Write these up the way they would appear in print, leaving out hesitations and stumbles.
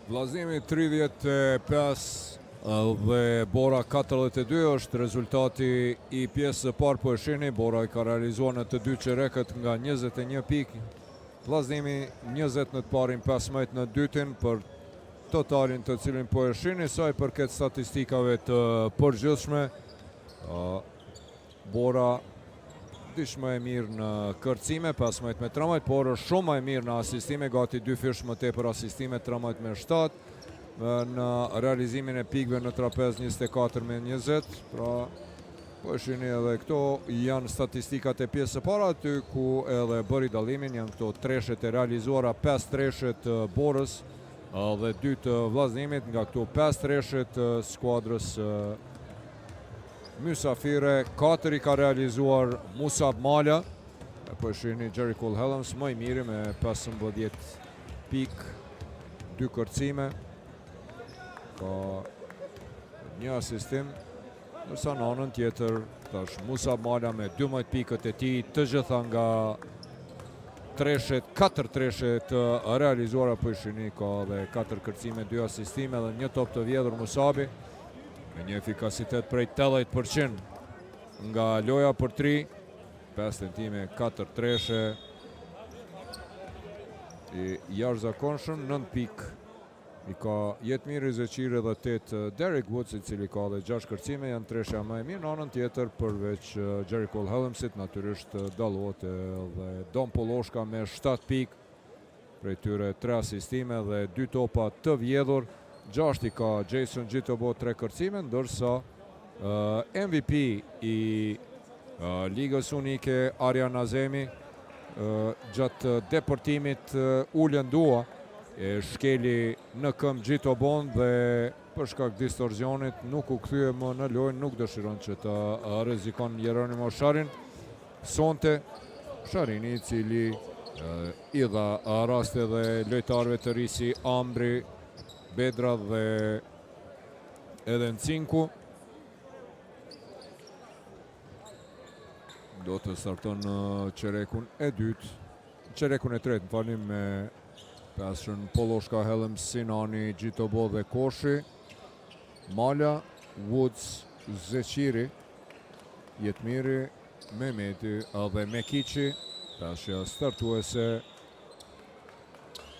Vllaznimi 35 dhe Bora 42 është rezultati i pjesës së parë, po e shihni Bora i ka realizuar në të dy çerekët nga 21 pikë. Vllaznimi 20 në të parin, 15 në dytin për totalin të cilin po e shihni. Sa i përket statistikave të përgjithshme, Bora dish më e mirë në kërcime 15 me 13, por është shumë më e mirë në asistime, gati 2 fish më tepër asistime 13 me 7, në realizimin e pikëve në trapez 24 me 20. Pra po e shihni edhe këto janë statistikat e pjesës së parë, aty ku edhe bëri dallimin janë këto treshet e realizuara, 5 treshet Borës dhe 2 të Vllaznimit, nga këto 5 treshet skuadrës Mysafire, 4 i ka realizuar Musab Mala. Po e shihni Jerry Cole Helms më i miri me 15 pikë, 2 kërcime, ka 1 asistim, ndërsa në anën tjetër tash Musab Mala me 12 pikët e tij, të gjitha nga treshet, 4 treshet realizuara. Po e shihni ka dhe 4 kërcime, 2 asistime dhe 1 top të vjedhur Musabi, me një efikasitet prej 80% nga loja për 3, 5 tentime, 4 treshe, i jashtëzakonshëm, 9 pikë i ka Jetmiri Zeqiri dhe 8 Derek Woods, i cili ka dhe 6 kërcime, janë treshja më e mirë. Në anën tjetër, përveç Jerry Cole Helmsit, natyrisht dallohet dhe Don Poloshka me 7 pikë, prej tyre 3 asistime dhe 2 topa të vjedhur. 6 i ka Jason Gjitobo, 3 kërcime, ndërsa MVP i Ligës Unike Arjan Azemi gjatë deportimit u lëndua, e shkeli në këmbë Gjitobon dhe për shkak distorsionit nuk u kthye më në lojë, nuk dëshiron që të rrezikon Jeronimo Sharin. Sonte Sharini, i cili i dha raste dhe lojtarëve të ri si Ambri, Bedra dhe edhe Ncinku. Do të starton në qerekun e dytë, qerekun e tretë, më falni, me pasën Poloshka, Helms, Sinani, Gjitobo dhe Koshi, Mala, Woods, Zeqiri, Jetmiri, Mehmeti dhe Mekiqi, pasja startuese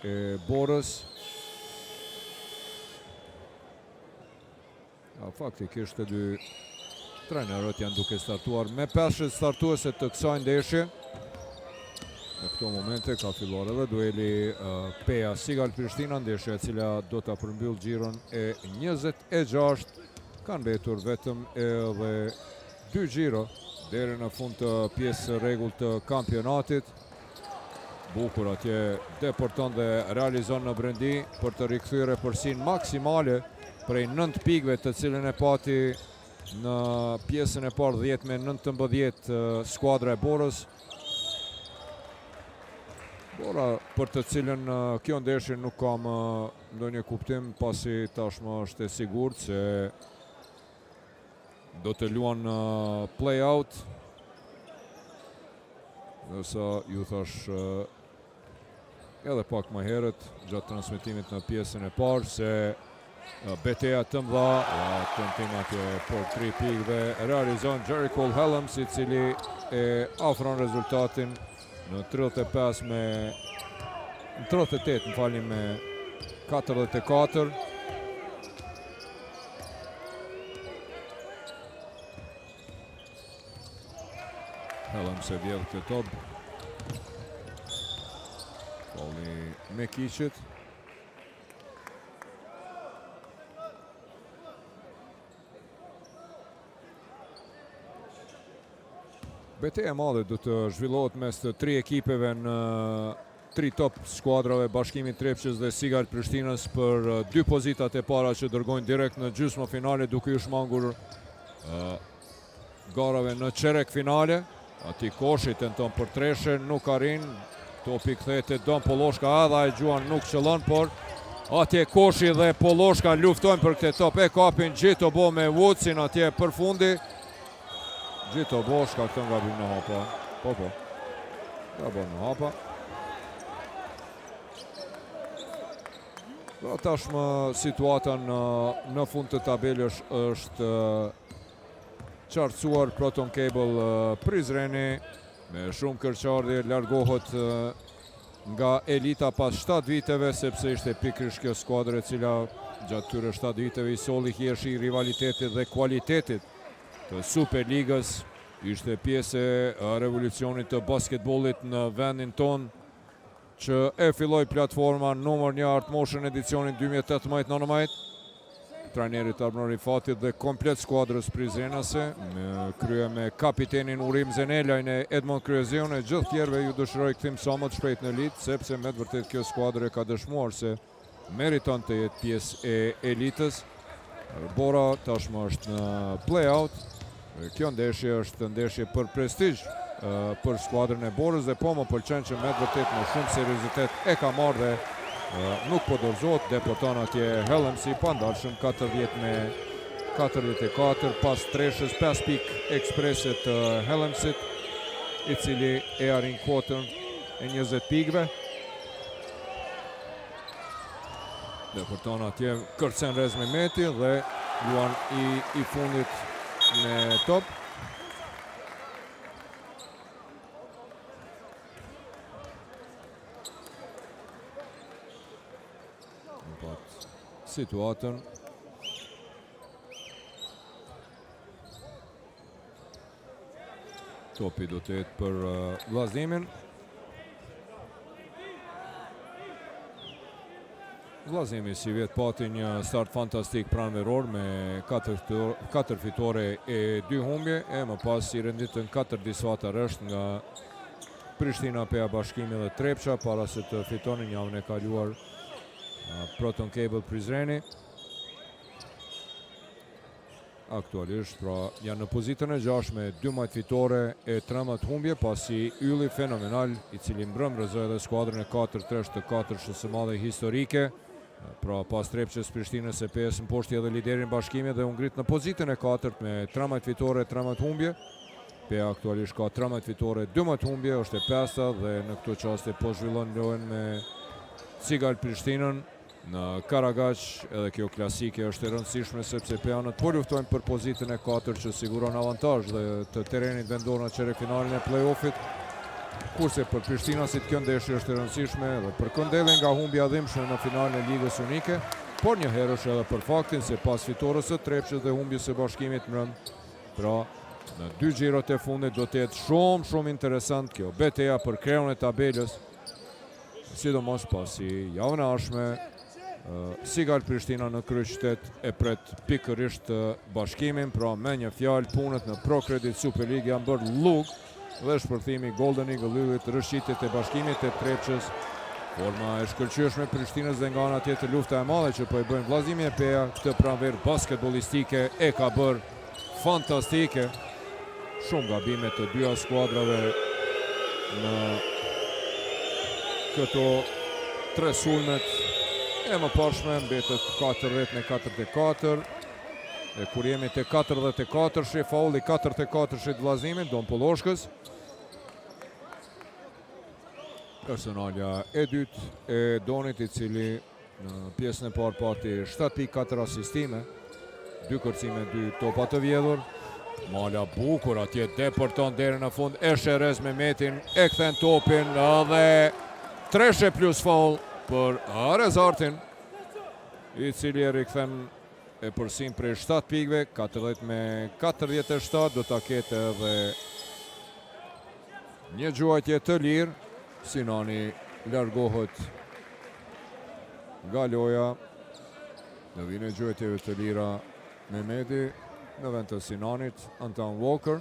e Borës. Faktikisht të dy trenerët janë duke startuar me peshet startuese të kësaj ndeshje. Në këto momente ka filluar edhe dueli Peja Sigal Prishtina, ndeshja e cila do ta përmbyll xhiron e 26. Kanë mbetur vetëm edhe 2 xhiro deri në fund të pjesë rregull të kampionatit. Bukur atje deporton dhe realizon në brendi për të rikthyer përsinë maksimale prej 9 pikëve të cilën e pati në pjesën e parë 10 me 19 skuadra e Borës. Bora për të cilën kjo ndeshje nuk kam ndonjë kuptim, pasi tashmë është e sigurt se do të luan play-out. Nësa ju thash edhe pak më herët gjatë transmetimit në pjesën e parë se beteja të mëdha, tentimat për 3 pikë dhe realizon Jerry Cole Helms, i cili e afron rezultatin në 38 me 38, më falni, me 44. Helms e vjedh këtë top. Falni Mekiqit. Beteja e madhe do të zhvillohet mes të 3 ekipeve në 3 top skuadrave, Bashkimi Trepçës dhe Sigal Prishtinës, për 2 pozitat e para që dërgojnë direkt në gjysmë finale, duke u shmangur garave në qerek finale. Ati Koshi tenton për treshe, nuk arrin. Topi kthehet te Don Poloshka, edhe ai gjuan nuk qëllon, por atje Koshi dhe Poloshka luftojnë për këtë top. E kapin Gjitobo me Woodsin atje për fundi. Gjito Bo shkakton gabim në hapa. Po. Gabon në hapa. Tashmë situata në fund të tabelës është qartësuar. Proton Cable Prizreni me shumë kërçardhje largohet nga elita pas 7 viteve, sepse ishte pikërisht kjo skuadër e cila gjatë këtyre 7 viteve i solli hiershi i rivalitetit dhe kualitetit të Superligës. Ishte pjesë e revolucionit të basketbollit në vendin ton, që e filloi platforma numër 1 Art Motion edicionin 2018-19. Trajnerit Armëri Fatit dhe komplet skuadrës prizrenase, me krye me kapitenin Urim Zenelaj në Edmond Kryezion, e gjithë tjerëve ju dëshiroj kthim sa më të shpejt në litë, sepse me të vërtet kjo skuadër ka dëshmuar se meriton të jetë pjesë e elitës. Bora tashmë është në play-out. Kjo ndeshje është ndeshje për prestigj për skuadrën e Borës, dhe po më pëlqen që me të vërtet me shumë seriozitet e ka marrë dhe nuk po dorëzohet. Deporton atje Hellemsi, pa ndalshëm 40-44 pas treshës 5 pik ekspreset të Hellemsit, i cili e arrin kuotën e 20 pikve. Deporton atje Kërcen Rez Mehmeti dhe luan i fundit me top. Situatën topi do të jetë për vllaznimin. Vllaznimi si vjet pati një start fantastik pranveror me 4 fitore e 2 humbje, e më pas i renditën 4 disfata rresht nga Prishtina, Peja Bashkimi dhe Trepça, para se të fitonin javën e kaluar Proton Cable Prizreni. Aktualisht pra janë në pozitën e 6 me 12 fitore e 13 humbje, pasi ylli fenomenal i cili mbrëmrëzoi edhe skuadrën e 4-3 të 4 së madhe historike. Pra pas Trepçës, Prishtinës e Pejës në poshtë edhe liderin Bashkimi dhe u ngrit në pozitën e 4 me 13 fitore e 13 humbje. Peja aktualisht ka 13 fitore, 12 humbje, është e 5-ta dhe në këto qaste po zhvillon lojën me Cigal Prishtinën në Karagaq. Edhe kjo klasike është e rëndësishme, sepse pejanët po luftojnë për pozitën e 4 që siguron avantazh dhe të terenit vendor në çeyreffinalin e play-offit. Kurse për Prishtinasit kjo ndeshje është e rëndësishme edhe për këndelljen nga humbja dhimbshme në finalin e Ligës Unike, por një herësh edhe për faktin se pas fitores së Trepçës dhe humbjes së Bashkimit mbrëm, pra në 2 xhirot e fundit do të jetë shumë interesant kjo betejë për kreun e tabelës, sidomos pasi javën e ardhshme Cigal Prishtina në kryeqytet e pret pikërisht Bashkimin, pra me një fjalë punët në Pro Credit Super League janë bërë lug dhe shpërthimi Golden Eagle Lyllit, rëshqitjet e Bashkimit e Trepçës, forma e shkëlqyeshme Prishtinës dhe nga ana tjetër lufta e madhe që po i bëjnë vllazimi e Peja, këtë pranverë basketbollistike e ka bërë fantastike. Shumë gabime të dyja skuadrave në këto 3 sulmet. E më pashme mbetet 40-44, e kur jemi te 44 shi faulli 44 shi të vllaznimin Don Polloshkës. Personalja e dytë e Donit, i cili në pjesën e parë pati 7.4 asistime, 2 kërcime, 2 topa të vjedhur. Mala bukur atje, deporton deri në fund, e Sherez Mehmetin, e kthen topin dhe 3 plus faul për Arezartin, i cili e rikthen e përsin prej 7 pikve, 40-47, do ta ketë edhe një gjuajtje të lirë. Sinani largohet nga loja, në vijnë gjuajtjeve të lira Mehmeti në vend të Sinanit, Anton Walker.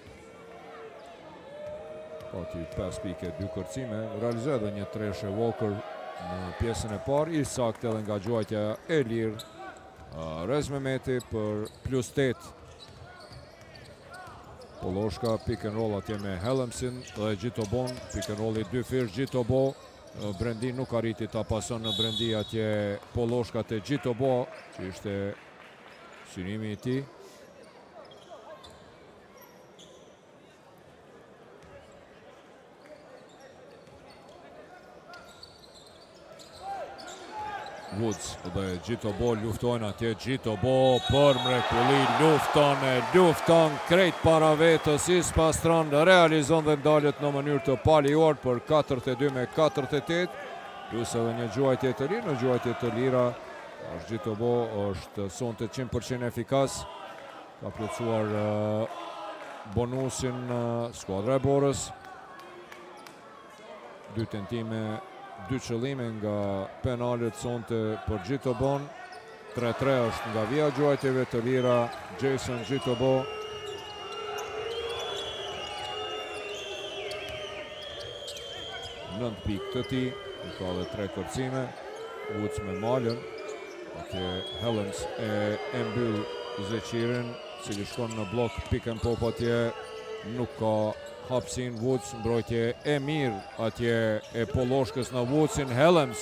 Pati 5 pike, 2 kërcime, realizoi edhe një treshe Walker në pjesën e parë, i saktë edhe nga gjuajtja e lirë Rez Mehmeti për plus 8. Polloshka pick and roll atje me Hellemsin dhe Gjitobon, pick and roll i 2 fish Gjitobo. Brendi nuk arriti ta pason në Brendi atje Polloshka te Gjitobo, që ishte synimi i tij. Woods dhe Gjitobo luftojnë atje. Gjitobo për mrekulli lufton krejt para vetës. Ispastran realizon dhe ndalet në mënyrë të palijuar për 42-48. Plus edhe një gjuajtje të lirë. Në gjuajtje të lira është Gjitobo, është sonte 100% efikas. Ka plotësuar bonusin skuadra e Borës. 2 tentime, 2 qëllime nga penalet sonte për Gjitobon. 3-3 është nga vija gjuajtjeve të lira Jason Gjitobo. Nënt pikë të tij, ka dhe 3 kërcime. Woods me malën. Atje Helens e mbyll Zeqirin, cili shkon në blok pick and pop atje. Nuk ka hapsin. Woods, mbrojtje e mirë atje e Poloshkës në Woodsin. Helens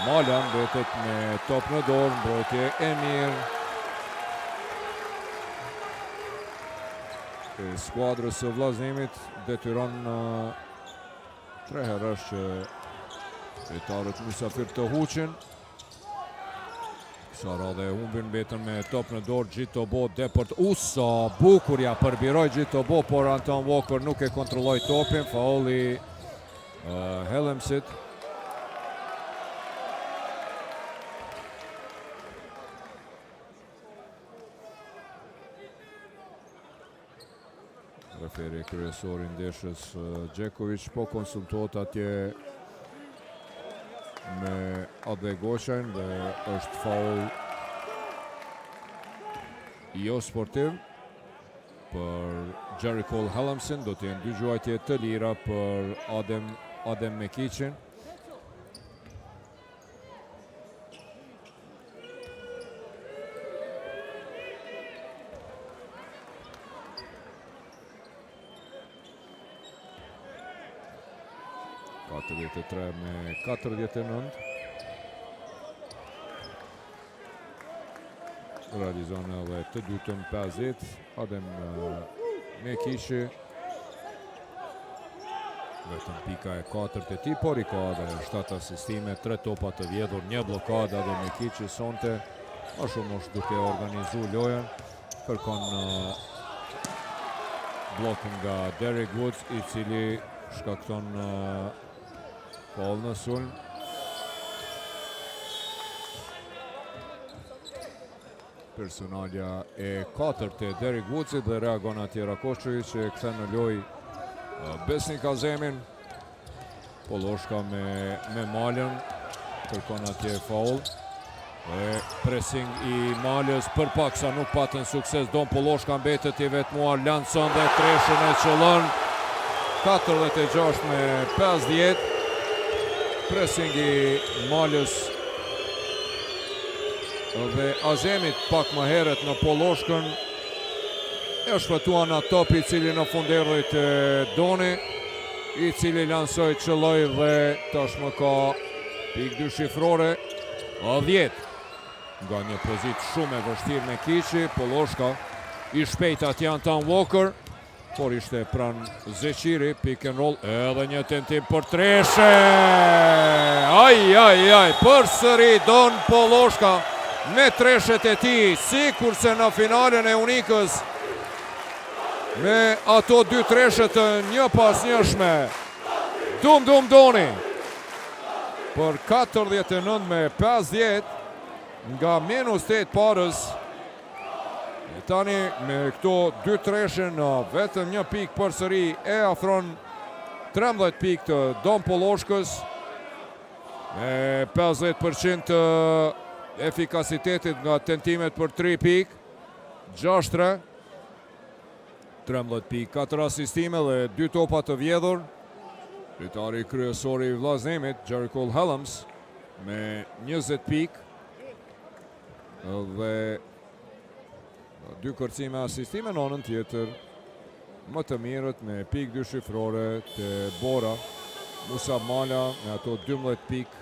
Mala mbetet me top në dorë, mbrojtje e mirë e skuadrës së vllaznemit. Detyron 3 herësh që lojtarët mysafir të huqin. Sara dhe humbin betën me top në dorë. Gjitobo deport. Sa bukur ja përbiroj Gjitobo, por Anton Walker nuk e kontrolloi topin. Faulli Hellemsit. Referi kryesori i ndeshjes Gjekovic po konsultohet atje me Adhe Goqajn dhe është faul jo sportiv për Jerry Cole Hellemsin. Do të jenë 2 gjuajtje të lira për Adem Mekiqin. Me 49. Realizon edhe të dytën 50. Adem Mekiqi. Vetëm pika e 4 e tij, por i ka edhe 7 asistime, 3 topa të vjedhur, 1 blokadë. Adem Mekiqi sonte më shumë është duke organizu lojën. Kërkon blokën nga Derek Woods, i cili shkakton faul në sulm. Personalja e 4 e Derek Woodsit dhe reagon atje Rakočević që e kthen në lojë Besnik Azemin. Poloshka me malën, kërkon atje faul. Dhe pressing i malës për paksa nuk patën sukses. Don Poloshka mbetet i vetmuar, Lanson dhe treshën e qëllën. 46-50. Pressing i malës dhe Azemit pak më herët në Poloshkën. E shpëtuan atë top i cili në fund erdhi te Doni, i cili lansoi, qëlloi dhe tashmë ka pikë 2 shifrore. 10 nga një pozitë shumë e vështirë me Kiqi. Poloshka i shpejt atje Anton Walker, por ishte pranë Zeqiri. Pick and roll, edhe një tentim për treshe. Aj, përsëri Don Poloshka me treshet e tij, sikurse në finalen e Unikës me ato 2 treshet një pas njëshme. Dum Doni për 49-50 nga -8 parës. Tani me këto 2 treshe në vetëm 1 pikë përsëri e afron 13 pikë të Don Poloshkës me 50% të efikasitetit nga tentimet për 3 pikë. 6-3, 13 pikë, 4 asistime dhe 2 topa të vjedhur. Lojtari kryesori i vllaznemit Jerry Cole Hellems me 20 pikë dhe 2 kërcime asistime. Në anën tjetër më të mirët me pikë 2 shifrore të Bora. Musa Mala me ato 12 pikë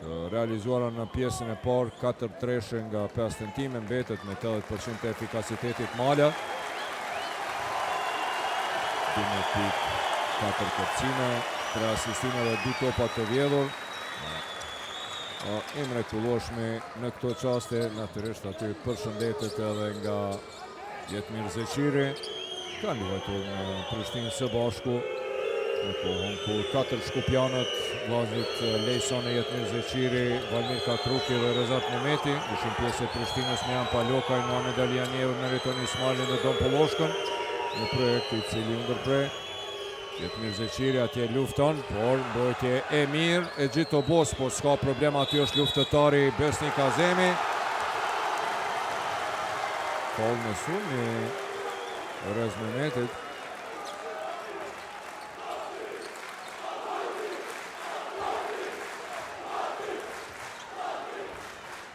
të realizuara në pjesën e parë, 4 treshe nga 5 tentime, mbetet me 80% të efikasitetit Mala. 12 pikë, 4 kërcime, 3 asistime dhe 2 topa të vjedhur. i mrekullueshmi në këto qaste, natyrisht aty përshëndetet edhe nga Jetmir Zeqiri. Ka luajtur në Prishtinë së bashku në kohën kur 4 shkupjanët, vllaznit Lejson e Jetmir Zeqiri, Valmir Kakruki dhe Rezat Nemeti ishin pjesë e Prishtinës me Jan Palokaj, Muhamed Alianiev, Meriton Ismailin dhe Don Polloshkën në projekt i cili u ndërprej. Jetmir Zeqiri atje lufton, por mbrojtje e mirë e gjithë obos, po s'ka problem, aty është luftëtari Besnik Azemi. Faul në sulm i Rez Mehmetit.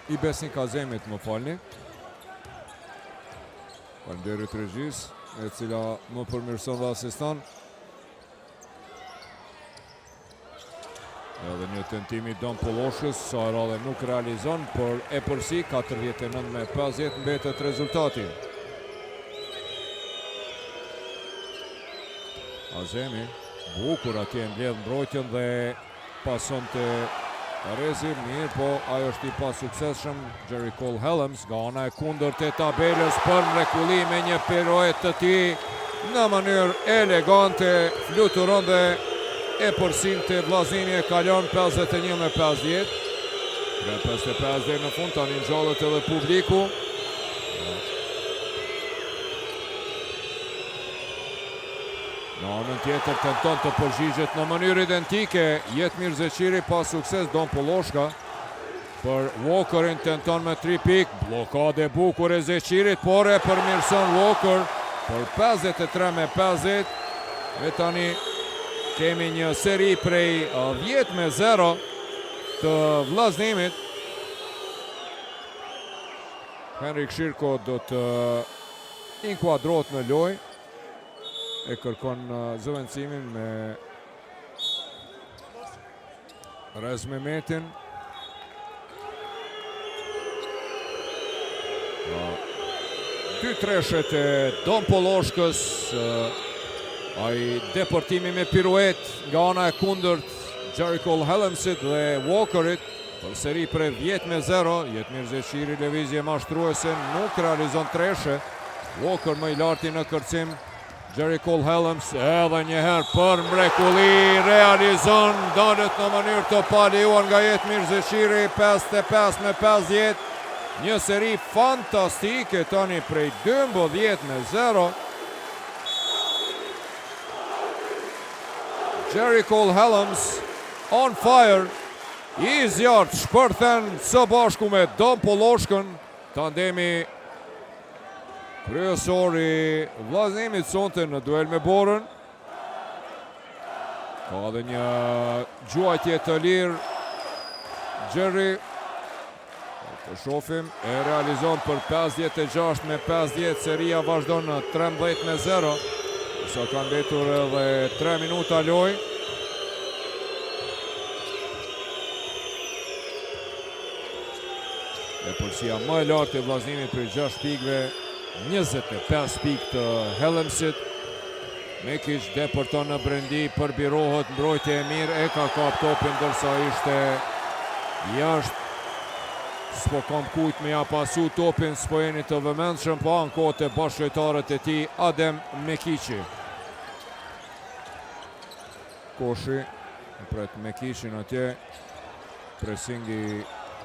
I Besnik Azemit, më falni. Faleminderit regjis, e cila më përmirëson dhe asiston. Edhe një tentimi Don Polloshkës, sa e radhe nuk realizon, por e përsi 49-50 mbetet rezultati. Azemi, bukur atje mbledh mbrojtjen dhe pason të Rezi, mirë, po ajo është i pa suksesshëm. Jerry Cole Helms nga ana e kundërt e tabelës për mrekulli me një piruet të tij në mënyrë elegante, fluturon dhe e përsin të vllazimi e kalon 51-50. 55 deri në fund, tani ngjallet edhe publiku. Në anën tjetër tenton të përgjigjet në mënyrë identike Jetmir Zeqiri, pa sukses Don Polloshka. Për Walkerin tenton me 3 pik, blokade bukur e Zeqirit, por e përmirëson Walker për 53-50. E tani kemi një seri prej 10-0 të vllaznimit. Henrik Shirko do të inkuadrohet në lojë. E kërkon zëvendësimin me Rez Mehmetin. Dy treshet e Don Polloshkës, ai deportimi me piruet nga ana e kundërt Jerry Cole Helmsit dhe Walkerit për seri për 10-0. Jetmir Zeqiri lëvizje mashtruese, nuk realizon treshe. Walker më i larti në kërcim. Jerry Cole Helms edhe njëherë për mrekulli, realizon, dalet në mënyrë të paliuar nga Jetmir Zeqiri, 55-50. Një seri fantastike tani prej 12-0. Jerry Cole Helms on fire, i zjarrt shpërthen së bashku me Don Polloshkën, tandemi kryesor i vllaznimit sonte në duel me Borën. Ka edhe një gjuajtje të lirë Jerry. Të shohim, e realizon për 56-50, seria vazhdon në 13-0. Sa ka mbetur edhe 3 minuta lojë. E përsia më e lartë e vllaznimit për 6 pikëve. 25 pikë të Helmsit. Mekic deporton në brendi, përbirohet, mbrojtje e mirë, e ka kap topin ndërsa ishte jashtë. S'po kam kujt me ja pasu topin, s'po jeni të vëmendshëm, po ankohet e bashkëlojtarët e tij Adem Mekici. Koshi e pret Mekicin atje. Presingi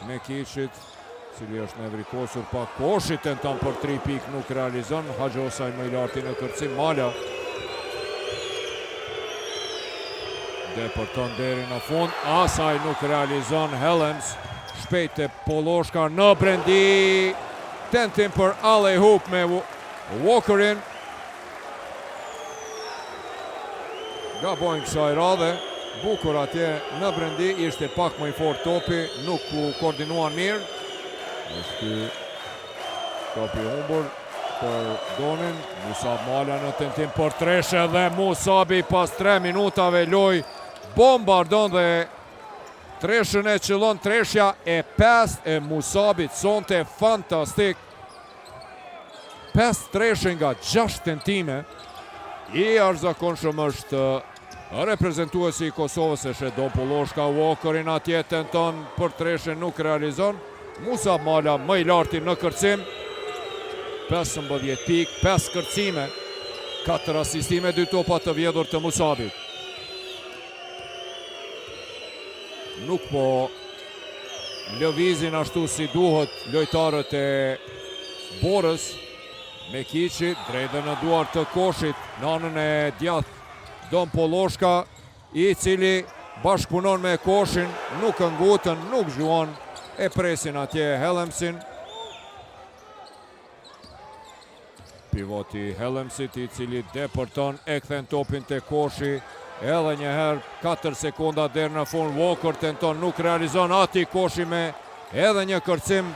Mekicit, cili është në vrikosur pa. Koshi tenton për 3 pik, nuk realizon. Haxhosaj më i larti në kërcim, Mala deporton deri në fund, asaj nuk realizon. Helms shpejt e Polloshka në brendi, tentim për alley hoop me Walkerin. Gabojnë kësaj radhe, bukur atje në brendi, ishte pak më i fort topi, nuk u koordinuan mirë. Është topi humbur për Donin. Musab Mala në tentim për treshe dhe Musabi pas 3 minutave loj bombardon dhe treshën e qëllon. Treshja e 5 e Musabit sonte fantastik. 5 treshe nga 6 tentime. I arzakonshëm është Reprezentuesi i Kosovës është Don Polloshka. Walkerin atje tenton për treshen, nuk realizon. Musab Mala më i larti në kërcim. 15 pik, 5 kërcime, 4 asistime, 2 topa të vjedhur të Musabit. Nuk po lëvizin ashtu si duhet lojtarët e Borës. Mekiqi drejtë në duar të Koshit, në anën e djathtë Don Polloshka, i cili bashkëpunon me Koshin, nuk ngutën, nuk zgjuan, e presin atje Hellemsin. Pivoti Hellemsit, i cili depërton, e kthen topin te Koshi, edhe një herë 4 sekonda deri në fund. Walker tenton, nuk realizon. Ati Koshi me edhe një kërcim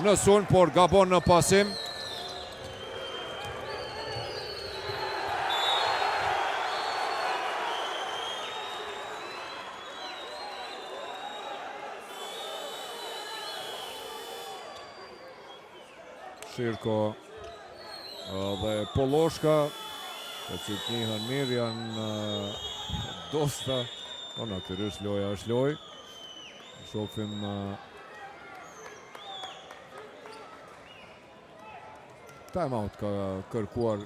në sulm, por gabon në pasim. Shirko dhe Polloshka, të cilët njihen mirë, janë dosta. Natyrisht loja është lojë. Shohim timeout ka kërkuar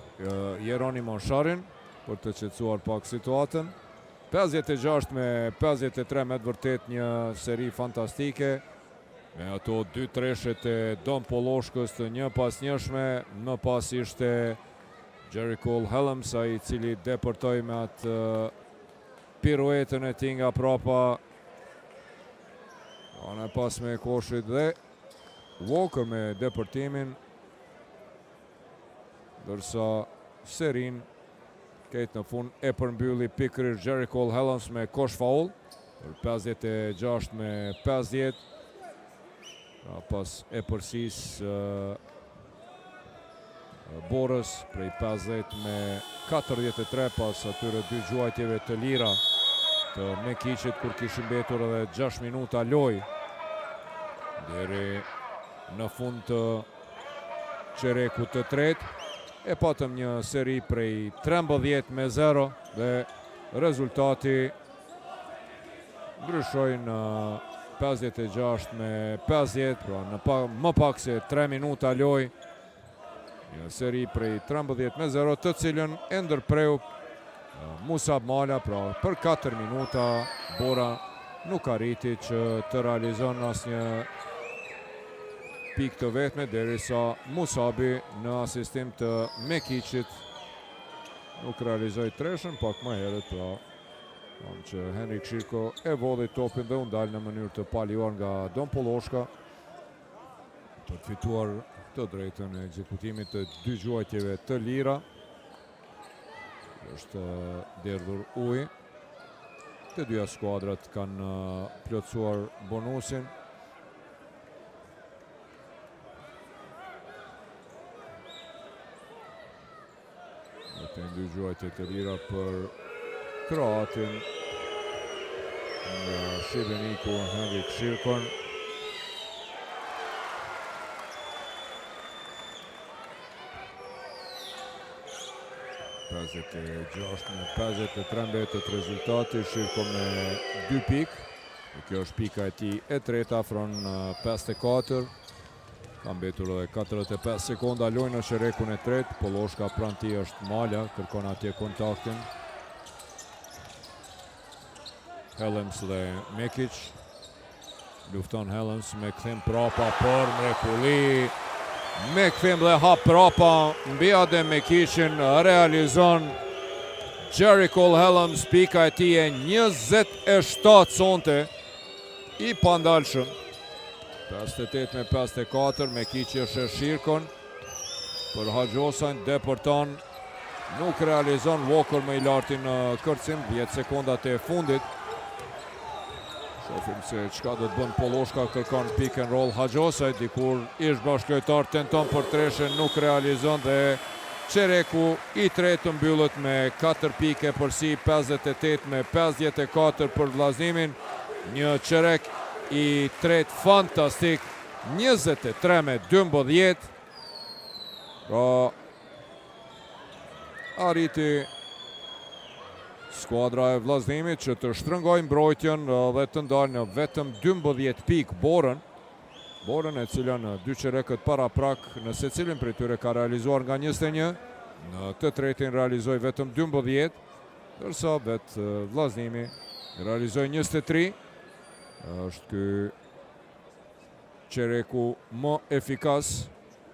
Jeronimo Sharin për të qetësuar pak situatën. 56 me 53 me të vërtet një seri fantastike. Me ato 2 treshet e Don Polloshkës të një pas njëshme, më pas ishte Jericho Hellems, i cili depërtoi me atë piruetën e tij nga prapa. Ana pas me Koshit dhe Walker me depërtimin, ndërsa serin këtë në fund e përmbylli pikërisht Jericho Hellems me kosh faul për 56 me 50. Pas e përsis Borës prej 50 me 43 pas atyre 2 gjuajtjeve të lira të Mekiqit, kur kishin mbetur edhe 6 minuta lojë deri në fund të çerekut të tretë. E patëm një seri prej 13 me 0 dhe rezultati ndryshoi në 56 me 50, pra në më pak se 3 minuta lojë. Një seri prej 13 me 0, të cilën e ndërpreu Musab Mala, pra për 4 minuta Bora nuk arriti që të realizon asnjë pikë të vetme, derisa Musabi në asistim të Mekiqit nuk realizoi treshën, pak më herët, pra që Henrik Shirko e vodhi topin dhe u ndal në mënyrë të paluar nga Don Polloshka për të fituar të drejtën e ekzekutimit të 2 gjuajtjeve të lira. Është derdhur ujë. Të dyja skuadrat kanë plotësuar bonusin. Në 2 gjuajtje të lira për Kroatin nga Shibeniku Henrik Shirkon. Pazet e 6 me 53 mbetet rezultati. Shirko me 2 pikë. Kjo është pika e tij e treta, afron 54. Ka mbetur edhe 45 sekonda lojë në çerekun e tretë. Polloshka pranë tij është Mala, kërkon atje kontaktin. Hellems dhe Mekic. Lufton Hellems me kthim prapa për mrekulli. Me kthim dhe hap prapa mbi Adem Mekicin, realizon Jericho Hellems, pika e tij e 27 sonte, i pandalshëm. 58 me 54, Mekic është Shirkon për Haxhosan, depërton, nuk realizon. Walker më i larti në kërcim, 10 sekondat e fundit. Shofim se çka do të bën Polloshka, kërkon pick and roll Haxhosaj, dikur ish bashkëlojtar tenton për treshën, nuk realizon dhe çereku i tretë mbyllet me 4 pike përsi, 58 me 54 për vllaznimin. Një çerek i tretë fantastik, 23 me 12. Pra arriti skuadra e Vllaznimit që të shtrëngojë mbrojtjen dhe të ndalë në vetëm 12 pikë Borën. Borën e cila në dy çereket para prak në secilin prej tyre ka realizuar nga 21, në të tretin realizoi vetëm 12, ndërsa vetë Vllaznimi realizoi 23. Është ky çereku më efikas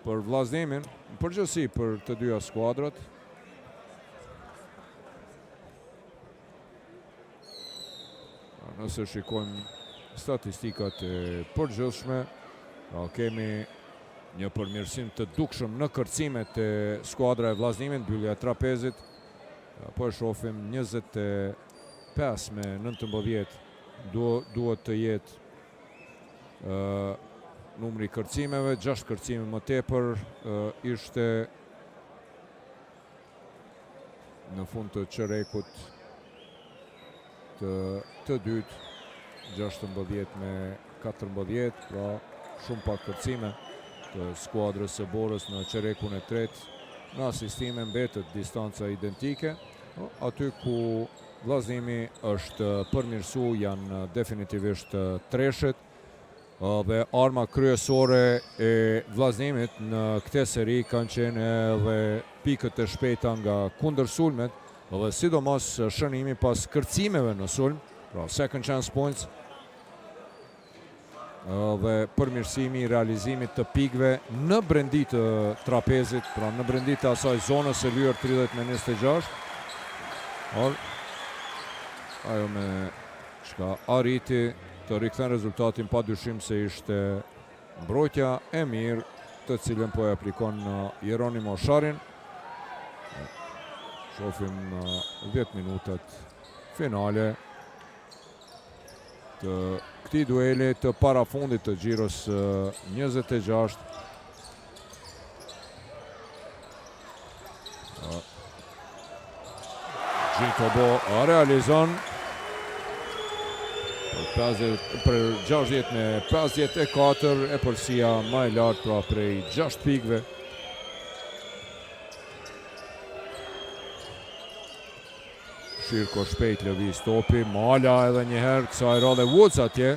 për Vllaznimin, në përgjithësi për të dyja skuadrat. Nëse shikojmë statistikat e përgjithshme, kemi një përmirësim të dukshëm në kërcimet e skuadra e Vllaznimit, mbyllja e trapezit. Po e shohim 25 me 19 duhet të jetë numri kërcimeve, 6 kërcime më tepër ishte në fund të çerekut të dytë, 16 me 14, pra shumë pak kërcime të skuadrës së Borës në çerekun e tretë. Në asistime mbetet distanca identike. Aty ku Vllaznimi është përmirësu janë definitivisht treshet dhe arma kryesore e Vllaznimit në këtë seri kanë qenë edhe pikët e shpejta nga kundërsulmet dhe sidomos shënimi pas kërcimeve në sulm, pra second chance points, dhe përmirësimi i realizimit të pikëve në brendi të trapezit, pra në brendi të asaj zonës e lyer 30 me 26. Ajo me çka arriti të rikthen rezultatin pa dyshim se ishte mbrojtja e mirë të cilën po e aplikon Jeronimo Sharin. Shohim 10 minutat finale të këtij dueli të parafundit të xhiros 26. Gjitobo realizon për 60 me 54, e përsia më e lartë, pra prej 6 pikëve. Shirko shpejt lëviz topi, Mala edhe njëherë, kësaj radhe Woods atje,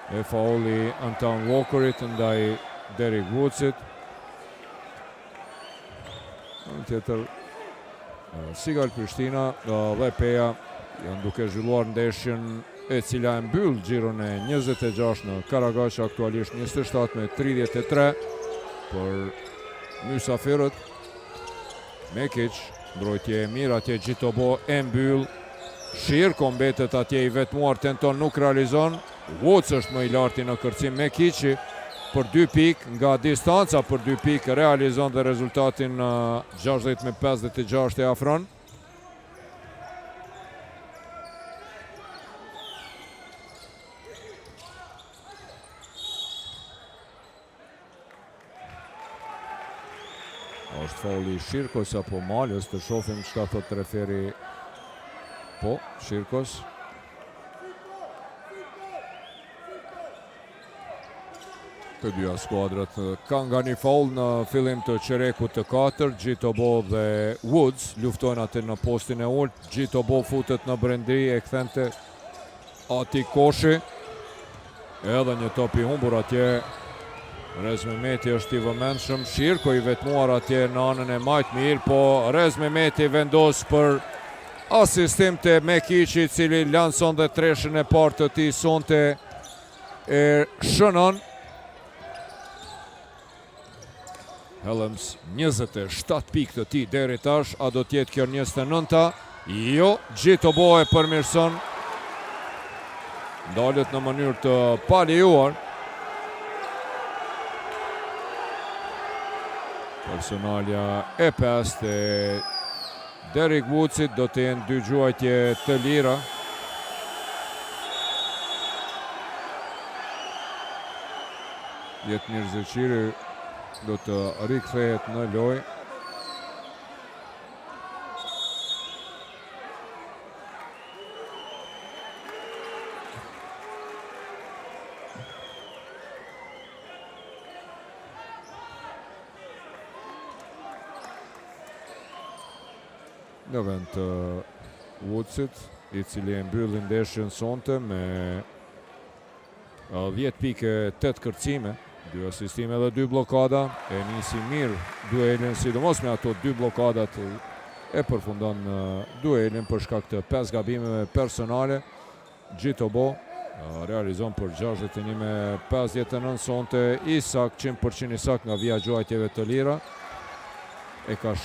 e faulli Anton Walkerit ndaj Derek Woodsit. Në tjetër, Sigal Prishtina dhe Peja janë duke zhvilluar ndeshjen e cila e mbyll xhiron e 26 në Karagaq, aktualisht 27 me 33 për mysafirët. Mekic, mbrojtje e mirë atje, Gjitobo e mbyll. Shirko mbetet atje i vetmuar, tenton, nuk realizon. Woods është më i larti në kërcim, Mekici për 2 pikë, nga distanca për 2 pikë realizon dhe rezultatin 60 me 56 e afron. Është fauli Shirkos apo Malës, të shohim çka thot referi. Po, Shirkos. Të dyja skuadrat kanë nga një faul në fillim të çerekut të 4. Gjitobo dhe Woods luftojnë atë në postin e ulët. Gjitobo futet në brendi, e kthente Ati Koshi. Edhe një top i humbur atje. Rez Mehmeti është i vëmendshëm, Shirko i vetmuar atje në anën e majtë mirë, po Rez Mehmeti vendos për asistim të Mekici, cili lanson dhe treshën e parë të tij sonte e shënon. Helms 27 pikë të tij deri tash, a do t'jetë kjo 29-ta? Jo, Gjitobo e përmirëson. Ndalet në mënyrë të palejuar. Personalja e 5 e Derek Woodsit do të jenë 2 gjuajtje të lira. Jetmir Zeqiri do të rikthehet në lojë. Në vend të Woodsit, i cili e mbylli ndeshjen sonte me 10 pike, 8 kërcime, 2 asistime dhe 2 blokada. E nisi mirë duelin, sidomos me ato 2 blokadat, e përfundon duelin për shkak të 5 gabimeve personale. Gjitobo realizon për 61 me 59 sonte, i sak 100% i sak nga vija gjuajtjeve të lira. E ka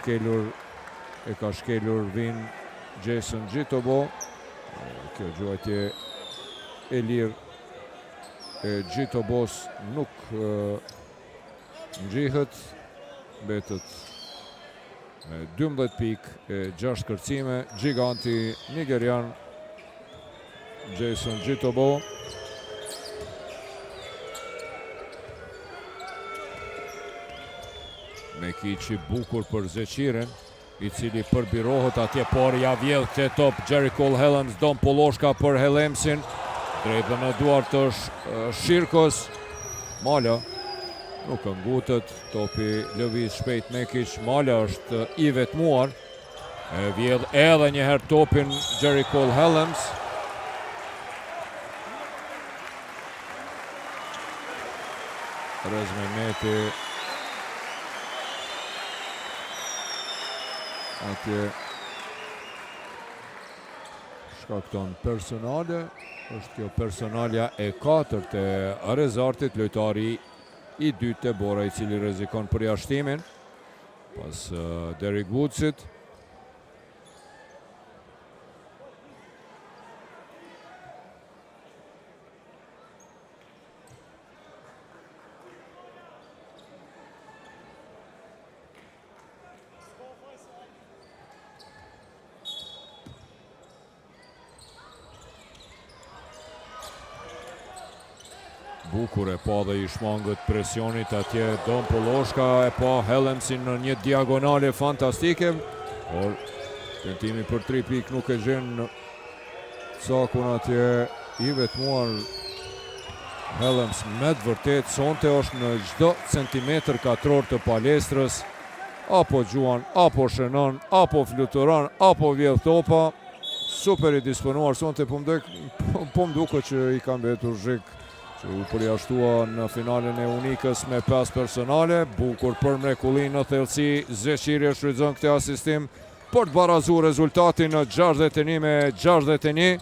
shkelur vin Jason Gjitobo. Kjo gjuajtje e lirë e Gjitobos nuk ngjihet, mbetët me 12 pikë e 6 kërcime. Giganti nigerian Jason Gjitobo. Mekiqi bukur për Zeqiren, i cili përbirohet atje, por ja vjedh këtë top Jericho Helms. Don Poloshka për Helmsin, drejt në duart të Shirkos. Mala nuk ngutet, topi lëviz shpejt Mekiq. Mala është i vetmuar, e vjedh edhe një herë topin Jericho Helms. Rez Mehmeti atje shkakton personale. Është kjo personalja e 4 e Rezartit, lojtari i dytë e Bora, i cili rrezikon përjashtimin pas Derrick Woodsit. Bukur e pa dhe i shmangët presionit atje Don Poloshka, e pa Helmsin në një diagonale fantastike, por tentimi për 3 pikë nuk e gjen cakun atje. I vetmuar Helms me të vërtet sonte është në çdo centimetër katror të palestrës, apo gjuan, apo shënon, apo fluturon, apo vjedh topa. Super i disponuar sonte, po më duket që i ka mbetur zhik që u përjashtua në finalen e unikës me 5 personale. Bukur për mrekullin në thellësi, Zeqiri shfrytëzon këtë asistim për të barazuar rezultatin në 61 me 61.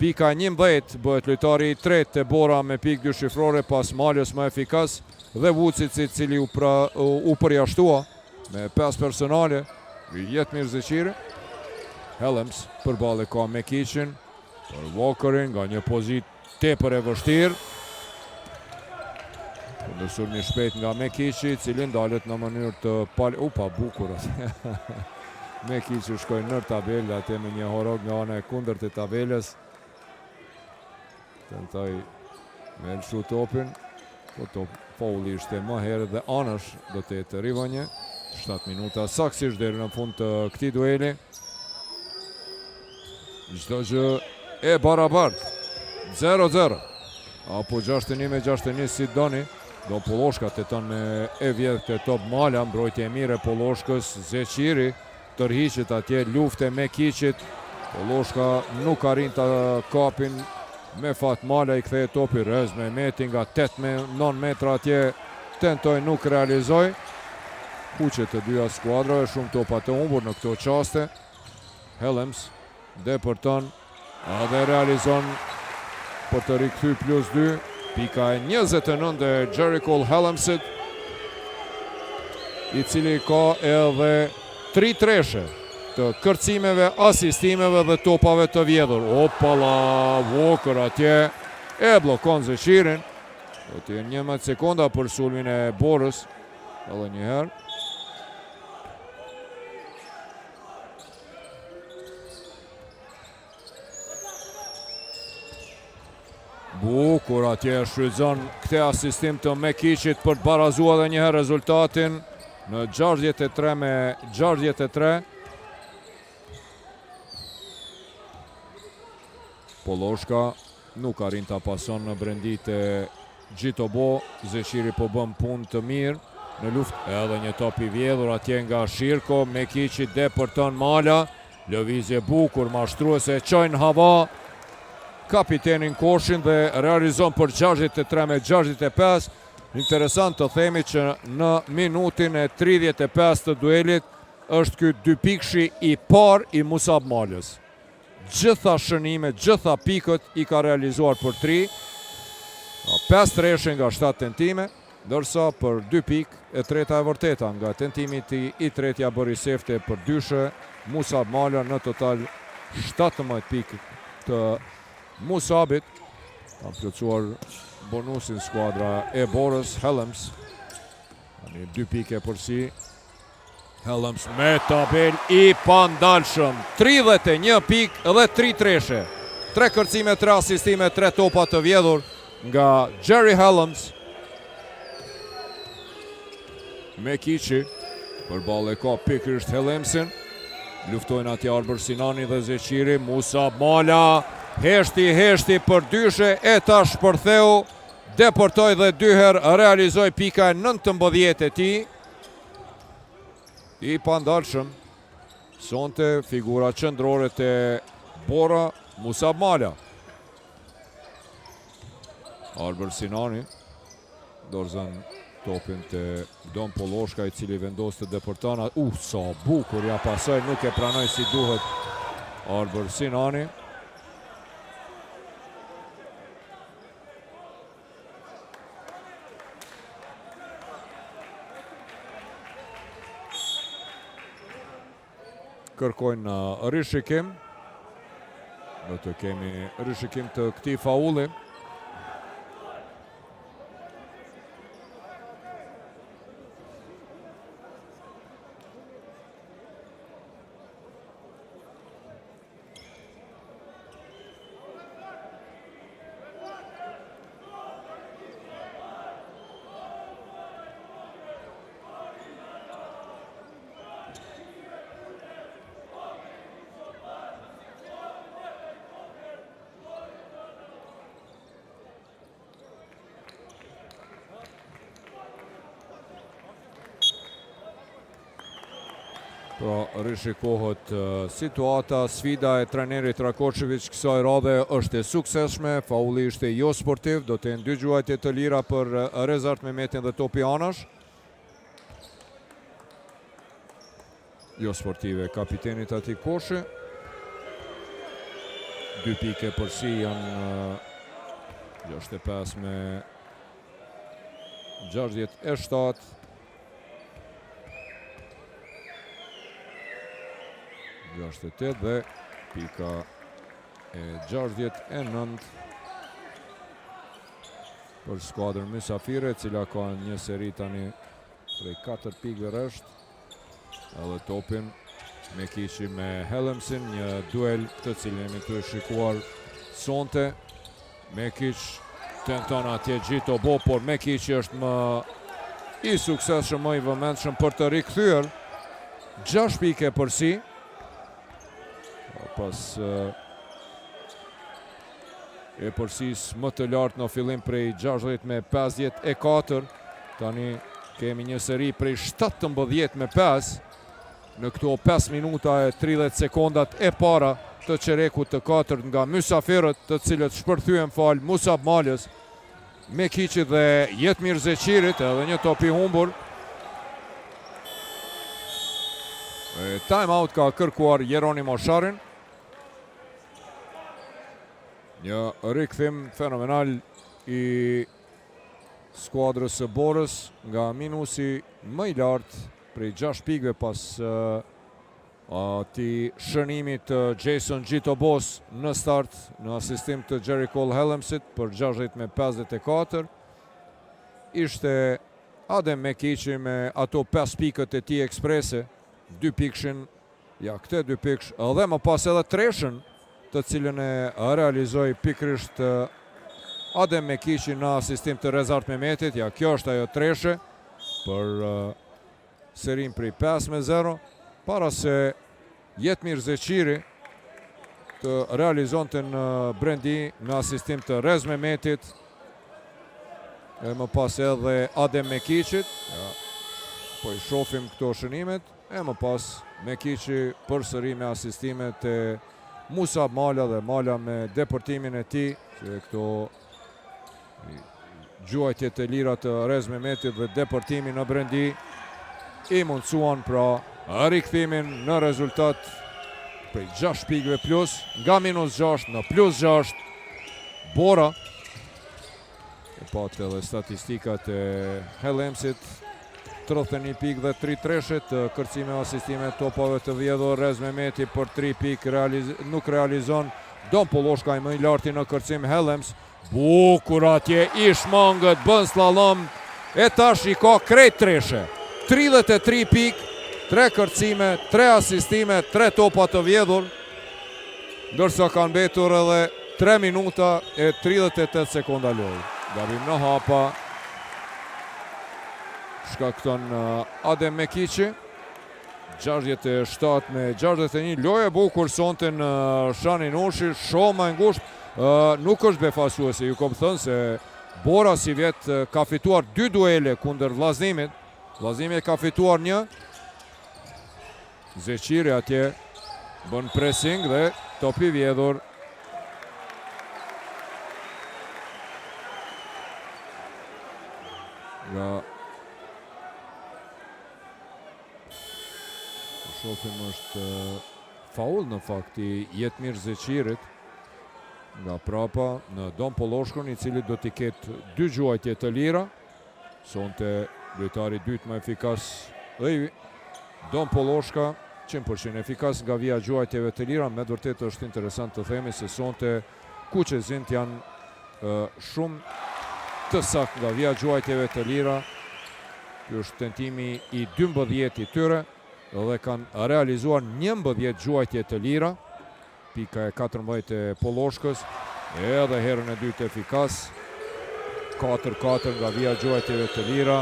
Pika 11 bëhet lojtari i tretë e Bora me pikë dyshifrore pas malës më efikas dhe Woodsit, i cili u përjashtua me 5 personale. Jetë mirë Zeqiri. Helms përballë ka Mekiqin për Walkerin nga një pozitë tepër e vështirë. Ndërsur një shpejt nga Mekiqi, cili ndalet në mënyrë të bukur. Mekiqi shkoj në tabelë, atje me një horog nga ana e kundërt e tabelës. Tentoj me lëshu topin, po faulli ishte më herët dhe anësh do të jetë rivonje. 7 minuta saksisht deri në fund të këtij dueli. Çdo gjë e barabartë. 0-0, apo 61 me 61 si doni. Don Poloshka teton me e vjedh të top Mala, mbrojtje e mire Poloshkës. Zeqiri tërhiqet atje, lufte me Kiqit. Poloshka nuk arrin të kapin, me fat Mala i kthej topi. Rez Mehmeti nga 8-9 metra atje tentoj, nuk realizoj. Kuqe të dyja skuadrave, shumë topa të humbur në këto qaste. Helms depërton dhe realizon për të rikthy +2. Pika e 29 dhe Jericho Helmsit, i cili ka edhe 3 treshe të kërcimeve, asistimeve dhe topave të vjedhur. Opala, Walker atje e blokon Zeqirin. Do të jenë 11 sekonda për sulmin e Borës. Edhe një herë. Bukur atje shfrytëzon këtë asistim të Mekiqit për të barazuar edhe një herë rezultatin në 63 me 63. Poloshka nuk arrin ta pason në brendit e Gjitobo. Zeqiri po bën punë të mirë në luftë. Edhe një top i vjedhur atje nga Shirko. Mekiqi depërton Mala. Lëvizje bukur, mashtruese e qojnë hava kapitenin Koshin dhe realizon për 63-65. Interesant të themi që në minutin e 35 të duelit është ky dy pikshi i par i Musab Malës. Gjitha shënime, gjitha pikët i ka realizuar për 3. 5 treshe nga 7 tentime, dërsa për 2 pikë e treta e vërteta nga tentimi i tretja bëri sefte për dyshe Musab Mala në total 17 pikë të Musabit. Ka plotësuar bonusin skuadra e Borës, Helms. 2 pikë për si. Helms me tabel i pandalshëm. 31 pikë dhe 3 treshe. 3 kërcime, 3 asistime, 3 topa të vjedhur nga Jerry Helms. Mekiqi për ballë ka pikërisht Helmsin. Luftojnë atje Arbër Sinani dhe Zeqiri. Musab Mala heshti për dyshe e ta shpërtheu, deportoi dhe 2 herë realizoi pika 19 e tij. I pandalshëm sonte figura qendrore të Bora, Musab Mala. Arbër Sinani dorëzën topin të Don Poloshka, i cili vendos të deportana. Sa bukur ja pasoj, nuk e pranoj si duhet Arbër Sinani. Kërkojnë rishikim. Do të kemi rishikim të këtij faulli. Pra, rishikohet situata, sfida e trenerit Rakočević kësaj radhe është e suksesshme, faulli ishte jo sportiv, do të jenë 2 gjuajtje të lira për Rezart Mehmetin dhe Topi Anash. Jo sportive kapitenit atij Koshi. 2 pike për si janë 65 me 67. Dhe pika e 69 për skuadrën mysafire, cila ka një seri tani prej 4 pikëve rresht. Edhe topin Mekiqi me Helmsin, një duel të cilin jemi të shikuar sonte. Mekiq tenton atje Gjito Bo, por Mekiqi është më i suksesshëm, më i vëmendshëm për të rikthyer. 6 pike për si. Pas e përsis më të lartë në fillim prej 60-54. Tani kemi një seri prej 17-5 në këto 5 minuta e 30 sekondat e para të qerekut të 4 nga mysafirët, të cilët shpërthyen fal Musab Malës, Mekiqi dhe Jetmir Zeqirit, edhe një topi humbur. Time out ka kërkuar Jeronimo Sharin. Një rikthim fenomenal i skuadrës së Borës nga minusi më i lartë prej 6 pikëve pas atij shënimit të Jason Gjito Bos në start në asistim të Jerry Cole Helmsit për 60-54. Ishte Adem Mekiqi me ato 5 pikët e tij eksprese, 2 pikshin, ja këte 2 piksh, edhe më pas edhe treshen të cilën e realizoi pikërisht Adem Mekiqi në asistim të Rezart Mehmetit. Ja, kjo është ajo treshe për serin prej 5-0, para se Jetmir Zeqiri të realizonte në brendi në asistim të Rez Mehmetit, e më pas edhe Adem Mekiqit. Ja. Po i shofim këto shënimet, e më pas Mekiqi përsëri me asistimet e Musab Mala dhe Mala me deportimin e tij, që këto gjuajtjet e lira të Rez Mehmetit dhe deportimin në brendi i mundsuan pra rikthimin në rezultat prej 6 pikëve plus, nga -6 në +6. Bora e patë edhe statistikat e Hellemsit, 31 pikë dhe 3 treshet, kërcime asistime topave të vjedhur. Rez Mehmeti për 3 pikë nuk realizon. Don Polloshka i më i larti në kërcim. Hellems bukur atje, i shmangët, bën slalom e tash i ka krejt treshe. 33 pikë, 3 kërcime, 3 asistime, 3 topa të vjedhur, ndërsa kanë mbetur edhe 3 minuta e 38 sekonda lojë. Gabim në hapa shkakton Adem Mekiqi. 67 me 61. Lojë bukur sonte në Shani Nushi, shumë më ngushtë. Nuk është befasuese, ju kom thënë se Bora si vjet ka fituar 2 duele kundër Vllaznimit. Vllaznimi ka fituar 1. Zeqiri atje bën pressing dhe topi vjedhur. Nga shofim është faul në fakt i Jetmir Zeqirit nga prapa në Don Polloshkun, i cili do t'i ketë 2 gjuajtje të lira. Sonte lojtari dytë më efikas dhe Don Polloshka 100% efikas nga vija gjuajtjeve të lira. Me vërtet është interesant të themi se sonte kuqezint janë shumë të saktë nga vija gjuajtjeve të lira. Ky është tentimi i 12 i tyre dhe kanë realizuar 11 gjuajtje të lira. Pika e 14 e Polloshkës, edhe herën e dytë efikas. 4-4 nga vija gjuajtjeve të lira.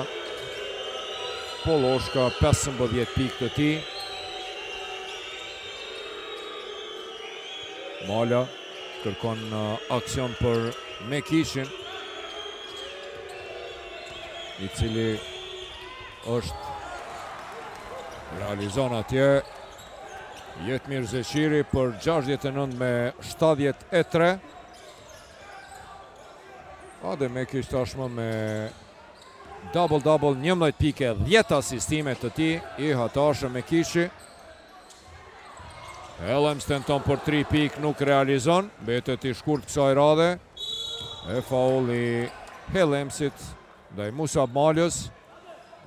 Polloshka 15 pikë të tij. Mala kërkon aksion për Mekiqin, i cili është realizon atje. Jetmir Zeqiri për 69 me 73. Adem Mekiq tashmë me double-double, 11 pike, 10 asistime të tij, i hatashëm Mekiqi. Hellems tenton për 3 pikë, nuk realizon, mbetet i shkurt kësaj radhe. E faul i Hellemsit ndaj Musab Malës.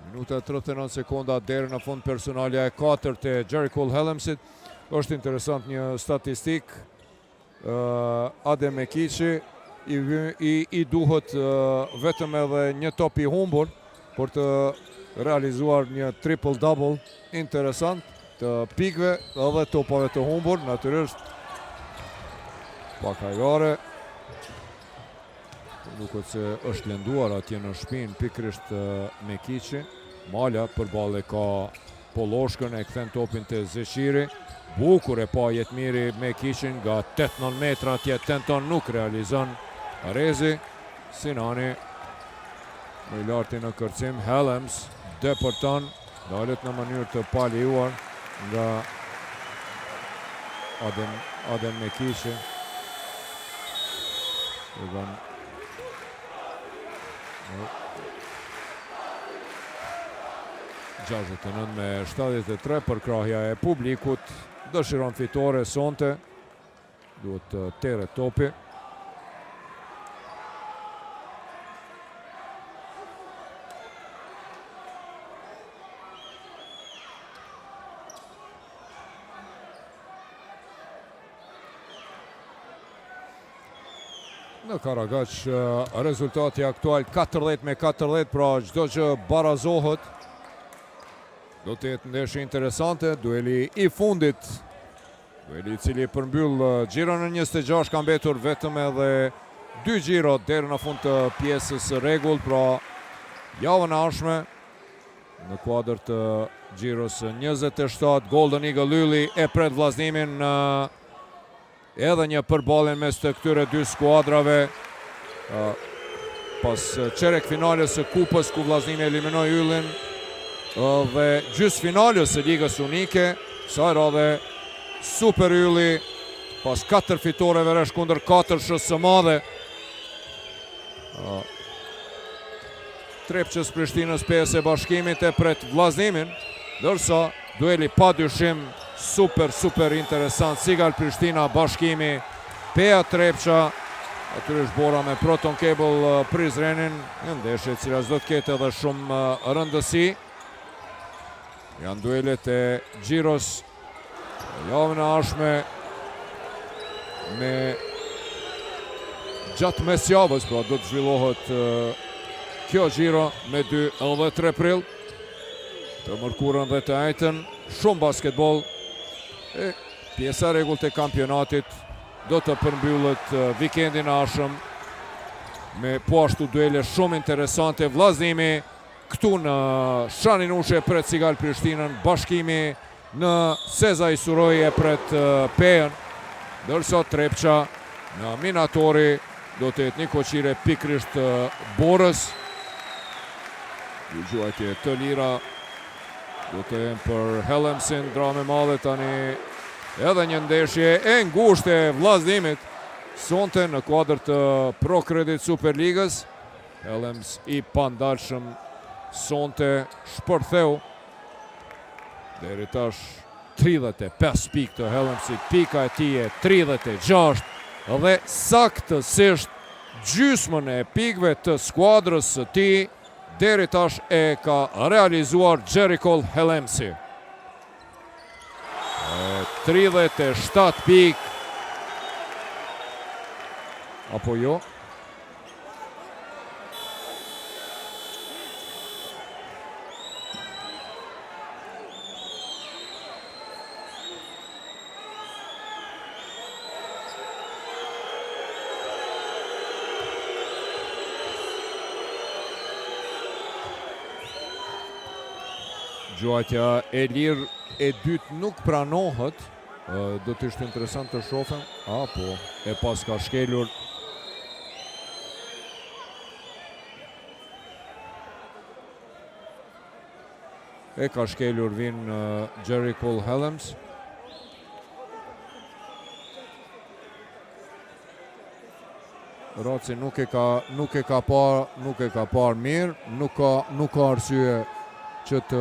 Minuta 39 sekonda deri në fund, personalja e 4 të Jericho Hellemsit. Është interesant një statistik. Adem Mekiqi i duhet vetëm edhe një top i humbur për të realizuar një triple-double interesant të pikëve edhe topave të humbur, natyrisht pak hajgare. Duket se është lënduar atje në shpinë pikërisht Mekiqi. Mala përballë ka Polloshkën, e kthen topin te Zeqiri. Bukur e pa Jetmiri Mekiqin nga 18 metra atje, tenton, nuk realizon. Rezi Sinani më i larti në kërcim. Hellems deporton, dalet në mënyrë të palijuar nga Adem Mekiqi. 69 me 73 për krahja e publikut. Dëshiron fitore sonte. Duhet të terret topi. Në Karagaq rezultati aktual 14 me 14, pra çdo që barazohet. Do të jetë ndeshje interesante, dueli i fundit. Dueli i cili përmbyll xhiron në 26, ka mbetur vetëm edhe 2 xhiro deri në fund të pjesës së rregullt, pra javën e ardhshme në kuadër të xhiros 27, Golden Eagle Lylli e pret vllaznimin në edhe një përballje mes të këtyre 2 skuadrave pas çerek finales së kupës ku vllaznimi eliminoi Yllin. dhe gjysmë finalës së Ligës Unike, sa radhe super ylli pas 4 fitoreve rresh kundër 4 SSM Madhe. Trepçës Prishtinës PS e Bashkimit e pret vllaznimin, ndërsa dueli pa dyshim super interesant. Sigal Prishtina Bashkimi, Pea Trepça, natyrisht Bora me Proton Cable Prizrenin, një ndeshje e cila s'do të ketë edhe shumë rëndësi. Janë duelet e Xhiros javën e ardhshme me gjatë mesjavës, pra do të zhvillohet kjo Xhiro me 2 edhe 3 prill, të mërkurën dhe të ajtën, shumë basketbol. Pjesa rregullt e kampionatit do të përmbyllet vikendin e ardhshëm me po ashtu duele shumë interesante. Vllaznimi këtu në Shanin Ushe pret Sigal Prishtinën, Bashkimi në Sezaj Suroj e pret Peën, ndërsa Trepça në Minatori do të jetë një koqire pikrisht Borës. Gjuajtje të lira do të jenë për Hellemsin, drame madhe tani. Edhe një ndeshje e ngushtë e vllaznimit sonte në kuadër të Pro Credit Superligës. Hellems i pandalshëm sonte shpërtheu. Deri tash 35 pikë të Hellemsit, pika e tij e 36 dhe saktësisht gjysmën e pikëve të skuadrës së tij deri tash e ka realizuar Jerikol Hellemsi. 37 pikë. Apo jo? Gjuajtja e lirë e dytë nuk pranohet, do të ishte interesant të shohim. Po, e pas ka shkelur. E ka shkelur vin Jerikol Hellems. Raci nuk e ka parë mirë, nuk ka arsye që të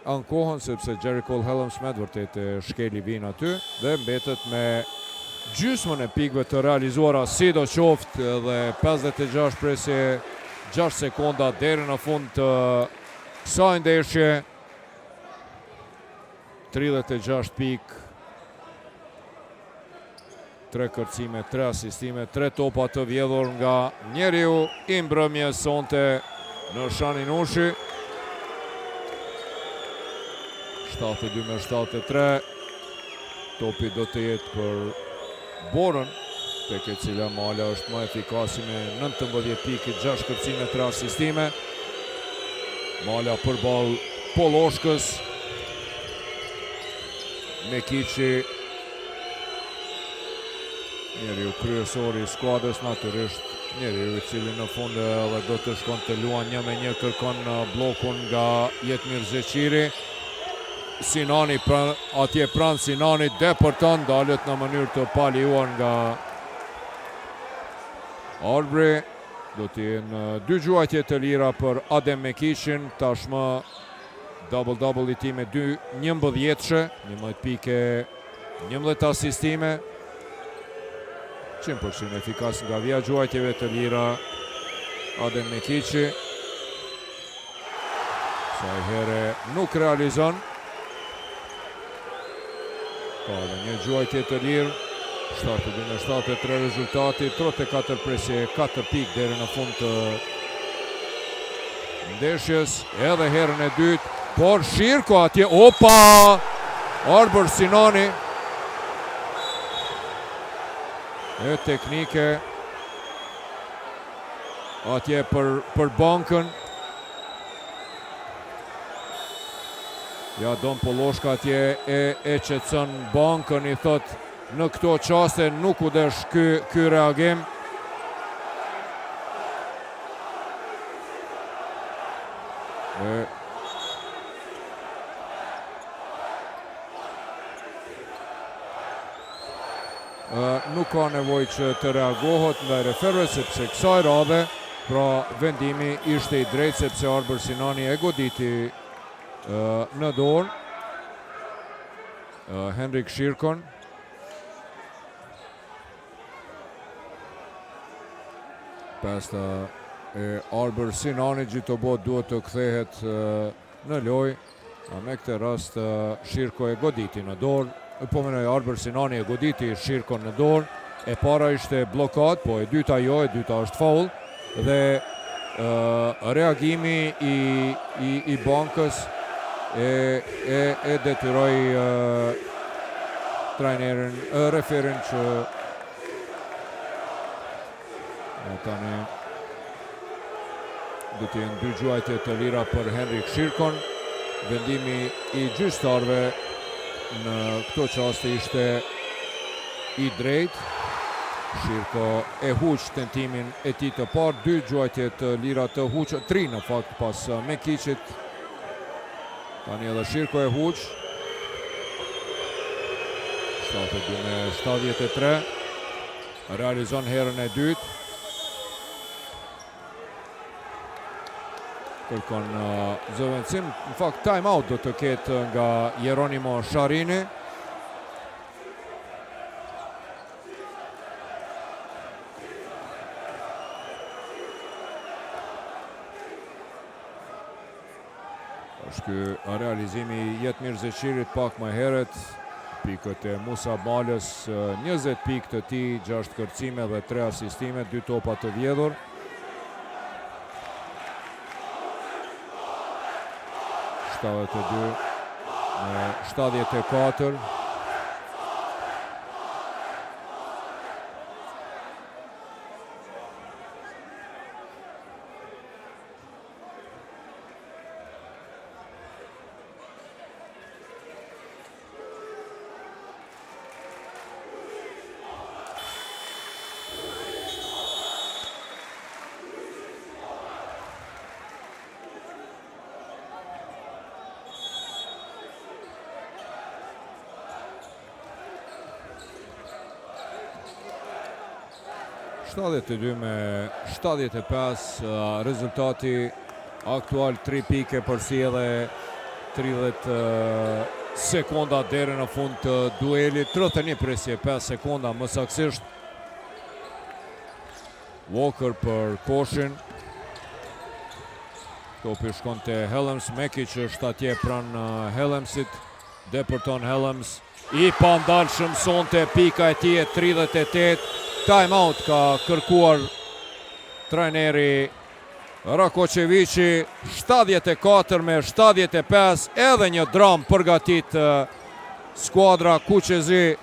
ankohen, sepse Jerikol Hellems me vërtet e shkeli vin aty dhe mbetet me gjysmën e pikëve të realizuara, sidoqoftë dhe 56 presje 6 sekonda deri në fund të kësaj ndeshje. 36 pikë, 3 kërcime, 3 asistime, 3 topa të vjedhur nga njeriu i mbrëmjes sonte në Shanin Ushi. 72-73. Topi do të jetë për Borën, tek e cila Mala është më efikasi me 19 pikë, 6 kërcime, 3 asistime. Mala përballë Polloshkës. Mekiqi, njeriu kryesori i skuadrës, natyrisht njeriu i cili në fund edhe do të shkon të luan 1-1, kërkon blokun nga Jetmir Zeqiri. Sinani atje pranë Sinani depërton, dalet në mënyrë të paliuar nga Arbri. Do të jenë 2 gjuajtje të lira për Adem Mekiqin, tashmë double i tij me 2 11-shë, 11 pike, 11 asistime. 100% efikas nga vija gjuajtjeve të lira Adem Mekiqi. Sa herë nuk realizon. Ka dhe një gjuajtje të lirë. 72-73 rezultati, 34 presje, 4 pikë deri në fund të ndeshjes. Edhe herën e dytë, por Shirko atje, opa! Arbër Sinani. E teknike atje për bankën. Ja Don Polloshka atje e qetëson bankën, i thot në këto qaste nuk u desh ky reagim. nuk ka nevojë që të reagohet ndaj referëve sepse kësaj radhe pra vendimi ishte i drejtë sepse Arber Sinani e goditi në dorë Henrik Shirkon. Pasta e Arber Sinani gjithë duhet të kthehet në lojë. Me këtë rast Shirko e goditi në dorë. Po menoj Arber Sinani e goditi Shirkon në dorë. E para ishte blokat, po e dyta jo, e dyta është faul. Dhe reagimi i bankës e detyroi trajnerin, referin që tani do të jenë 2 gjuajtje të lira për Henrik Shirkon. Vendimi i gjyqtarëve në këto qaste ishte i drejtë. Shirko e huq tentimin e tij të parë, 2 gjuajtje të lira të huq, 3 në fakt pas Mekicit. Tani edhe Shirko e huq. 72-73. Realizon herën e dytë. Kërkon zëvendësim. Në fakt time out do të ketë nga Jeronimo Sharini. Është ky realizimi i Jetmir Zeqirit pak më herët. Pikët e Musa Malës, 20 pikë të tij, 6 kërcime dhe 3 asistime, 2 topa të vjedhur. Me 74. Me 75, rezultati aktual 3 pike përsi edhe 30 sekonda deri në fund të duelit, 31 presje 5 sekonda më saktësisht. Walker për Koshin. Topi shkon te Helms, Mekic është atje pranë Helmsit, depërton Helms. I pandalshëm sonte pika e tij 38. Time out ka kërkuar trajneri Rakočevići. 74-75, edhe një dram përgatit skuadra Kuqezi.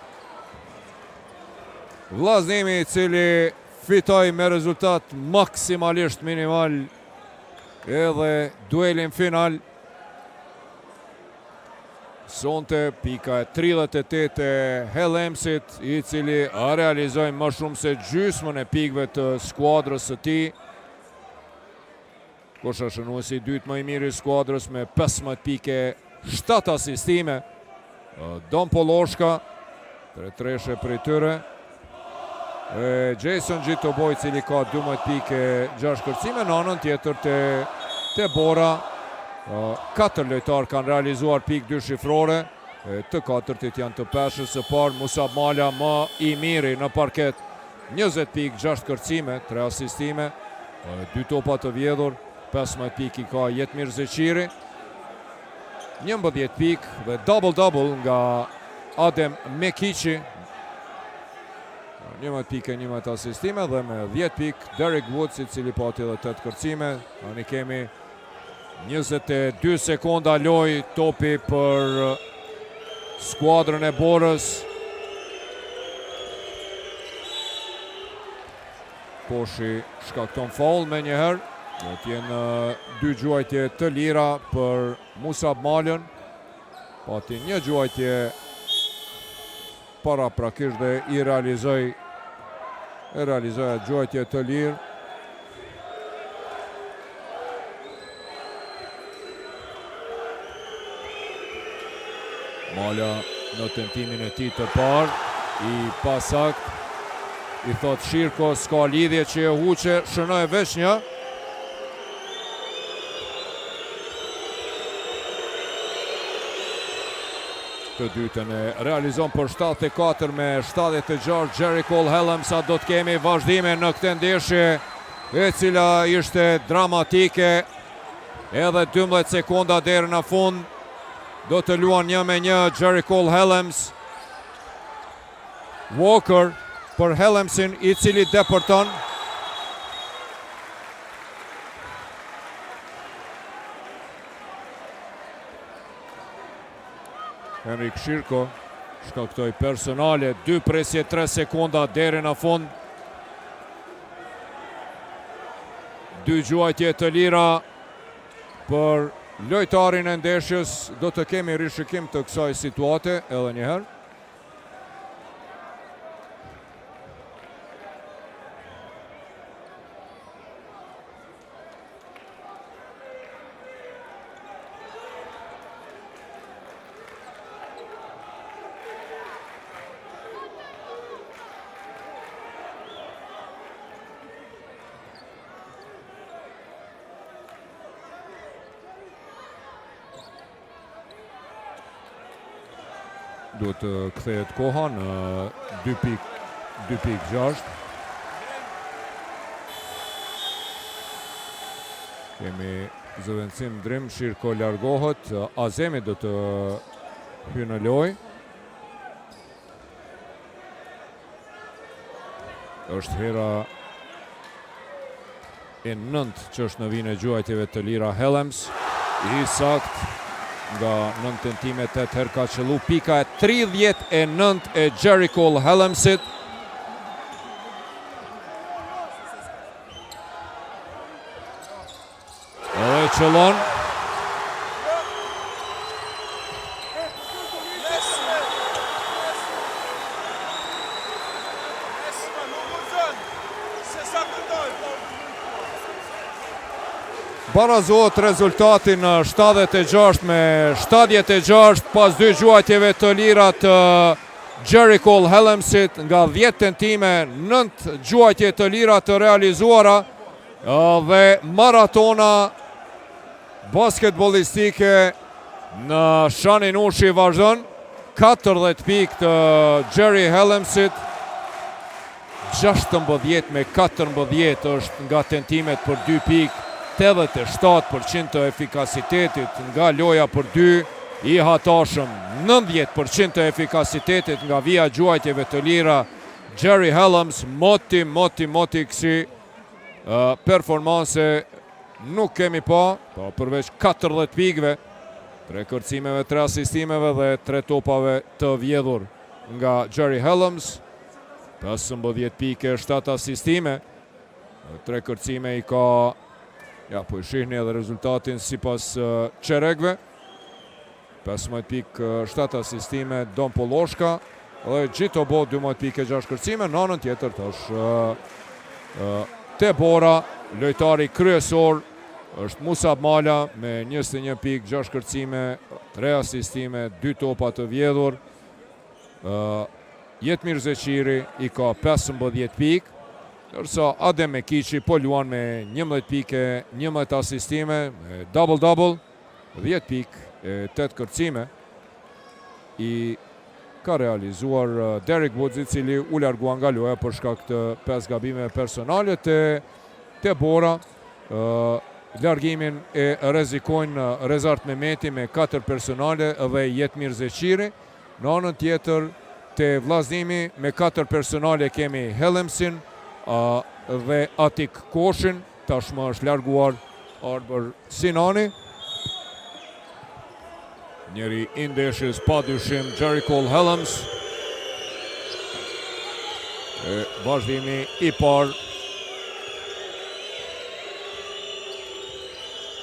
Vllaznimi i cili fitoi me rezultat maksimalisht minimal edhe duelin final. Sonte pika e 38 e Helmsit, i cili realizoi më shumë se gjysmën e pikëve të skuadrës së tij. Kosha shënuesi i dytë më i miri i skuadrës me 15 pike, 7 asistime. Don Poloshka, 3 treshe për tyre. Jason Gjitoboj, cili ka 12 pike, 6 kërcime, në anën tjetër te Bora. 4 lojtarë kanë realizuar pikë 2 shifrore, të 4 janë të peshës. Së parë Musab Mala më i miri në parket, 20 pikë, 6 kërcime, 3 asistime, 2 topa të vjedhur. 15 pikë i ka Jetmir Zeqiri, 11 pikë dhe double-double nga Adem Mekici. 11 pikë, 11 asistime dhe me 10 pikë Derek Woods, i cili pati edhe 8 kërcime. Tani kemi 22 sekonda loj, topi për skuadrën e Borës. Koshi shkakton faul me njëherë. Do t'jenë 2 gjuajtje të lira për Musab Malën. Pati një gjuajtje para prakisht dhe i realizoi gjuajtje të lirë. Mala në tentimin e tij të parë I pasakt, i thot Shirko, s'ka lidhje që e huqe, shënoj veç një. Të dytën e realizon për 74 me 76. Jerry Cole Helms, sa do të kemi vazhdime në këtë ndeshje, e cila ishte dramatike, edhe 12 sekonda deri në fund. Do të luan 1-1 Jerry Cole Helms. Walker për Helmsin, i cili depërton. Henrik Shirko shkaktoi personale, 2 presje 3 sekonda deri në fund. 2 gjuajtje të lira për lojtarin e ndeshjes. Do të kemi rishikim të kësaj situate edhe një herë. Duhet të kthehet koha në 2.6. Kemi zëvendësim ndrim, Shirko largohet, Azemi do të hyjë në lojë. Është hera e 9 që është në vijën e gjuajtjeve të lira Helms. I sakt nga 9 tentime, 8 herë ka qëllu. Pika e 39 e Jerry Cole Helmsit. Edhe qëllon. Barazohet rezultati në 76 me 76 pas 2 gjuajtjeve të lira të Jerry Cole Helmsit. Nga 10 tentime, 9 gjuajtje të lira të realizuara dhe maratona basketbolistike në Shanin Ushi vazhdon. 40 pikë të Jerry Helmsit. 16 me 14 është nga tentimet për 2 pikë. 87% të efikasitetit nga loja për 2, i hatashëm 90% të efikasitetit nga vija gjuajtjeve të lira Jerry Helms. Moti kësi performanse nuk kemi pa, përveç 40 pikëve, 3 kërcimeve, 3 asistimeve dhe 3 topave të vjedhur nga Jerry Helms. 15 pike, 7 asistime, 3 kërcime i ka. Ja, po i shihni edhe rezultatin si pas qerekve. 15 pikë, 7 asistime, Don Poloshka. Dhe Gjito Bo, 12 pikë, 6 kërcime. Në anën tjetër të është Tebora, lojtari kryesor, është Musab Mala me 21 pikë, 6 kërcime, 3 asistime, 2 topa të vjedhur. Jetmir Zeqiri i ka 15 pikë. Dërsa Adem Mekiqi po luan me 11 pike, 11 asistime, double-double, 10 pikë, 8 kërcime. I ka realizuar Derek Woods, i cili u largua nga loja për shkak të 5 gabime personale të Tebora. Largimin e rrezikojnë Rezart Mehmeti me 4 personale dhe Jetmir Zeqiri. Në anën tjetër të vllaznimi me 4 personale kemi Helmsin dhe Atik Koshin. Tashmë është larguar Arbër Sinani. Njeri i ndeshjes padyshim Jerry Cole Helms. Vazhdimi i parë.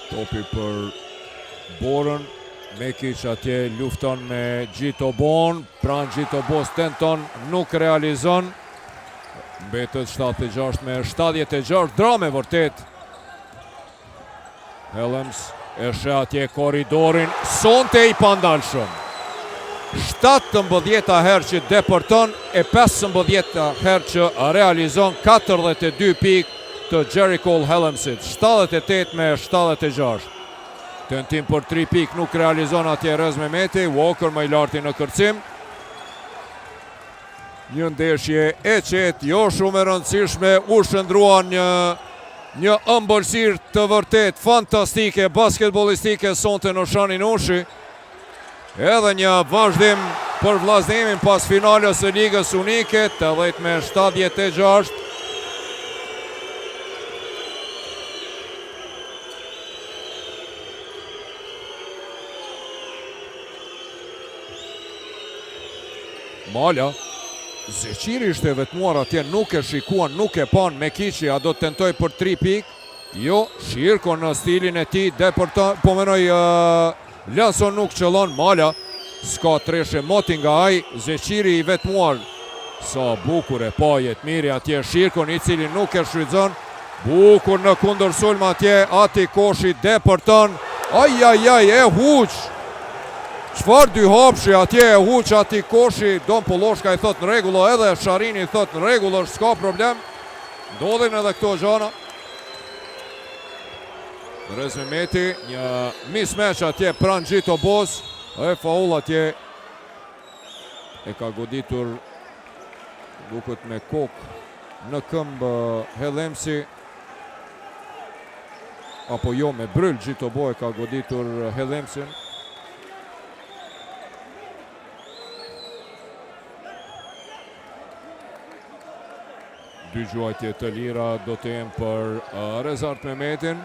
Topi për Borën. Mekiq atje lufton me Gjito Bon. Pran Gjito Bos tenton, nuk realizon. Mbetët 76 me 76, drame vërtet. Helms e sheh atje korridorin, sonte i pandalshëm. 17 herë që deporton e 15 herë që realizon 42 pikë të Jerry Cole Hellemsit. 78 me 76. Tentim për 3 pikë nuk realizon atje Rez Mehmeti. Walker më i larti në kërcim. Një ndeshje e qetë, jo shumë e rëndësishme, u shndruan një ëmbëlsirë të vërtet fantastike, basketbolistike sonte në Shanin Ushi. Edhe një vazhdim për vllaznimin pas finales së ligës unike, 80 me 76. Mala, Zeqiri ishte vetmuar atje, nuk e shikuan, nuk e pan Mekiqi, a do të tentoj për 3 pikë? Jo, Shirko në stilin e tij, po menoj Lason nuk qëllon, Mala, s'ka treshe moti nga ai, Zeqiri i vetmuar. Sa bukur e pa Jetmiri atje, Shirkon i cili nuk e shfrytëzon, bukur në kundër sulm atje, Ati Koshi deporton, ajajaj, e huq. Qfar dy hapshi atje e huq Ati Koshi, Don Polloshka i thot në rregullo, edhe Sharini i thot në rregull, s'ka problem. Ndodhin edhe këto gjana. Rez Mehmeti, një mismatch atje pranë Gjito Bos, e faul atje e ka goditur duket me kokë në këmbë Hellemsi, apo jo me bryl Gjito Bo e ka goditur Hellemsin. Dy gjuajtje të lira do të jenë për Rezart Mehmetin.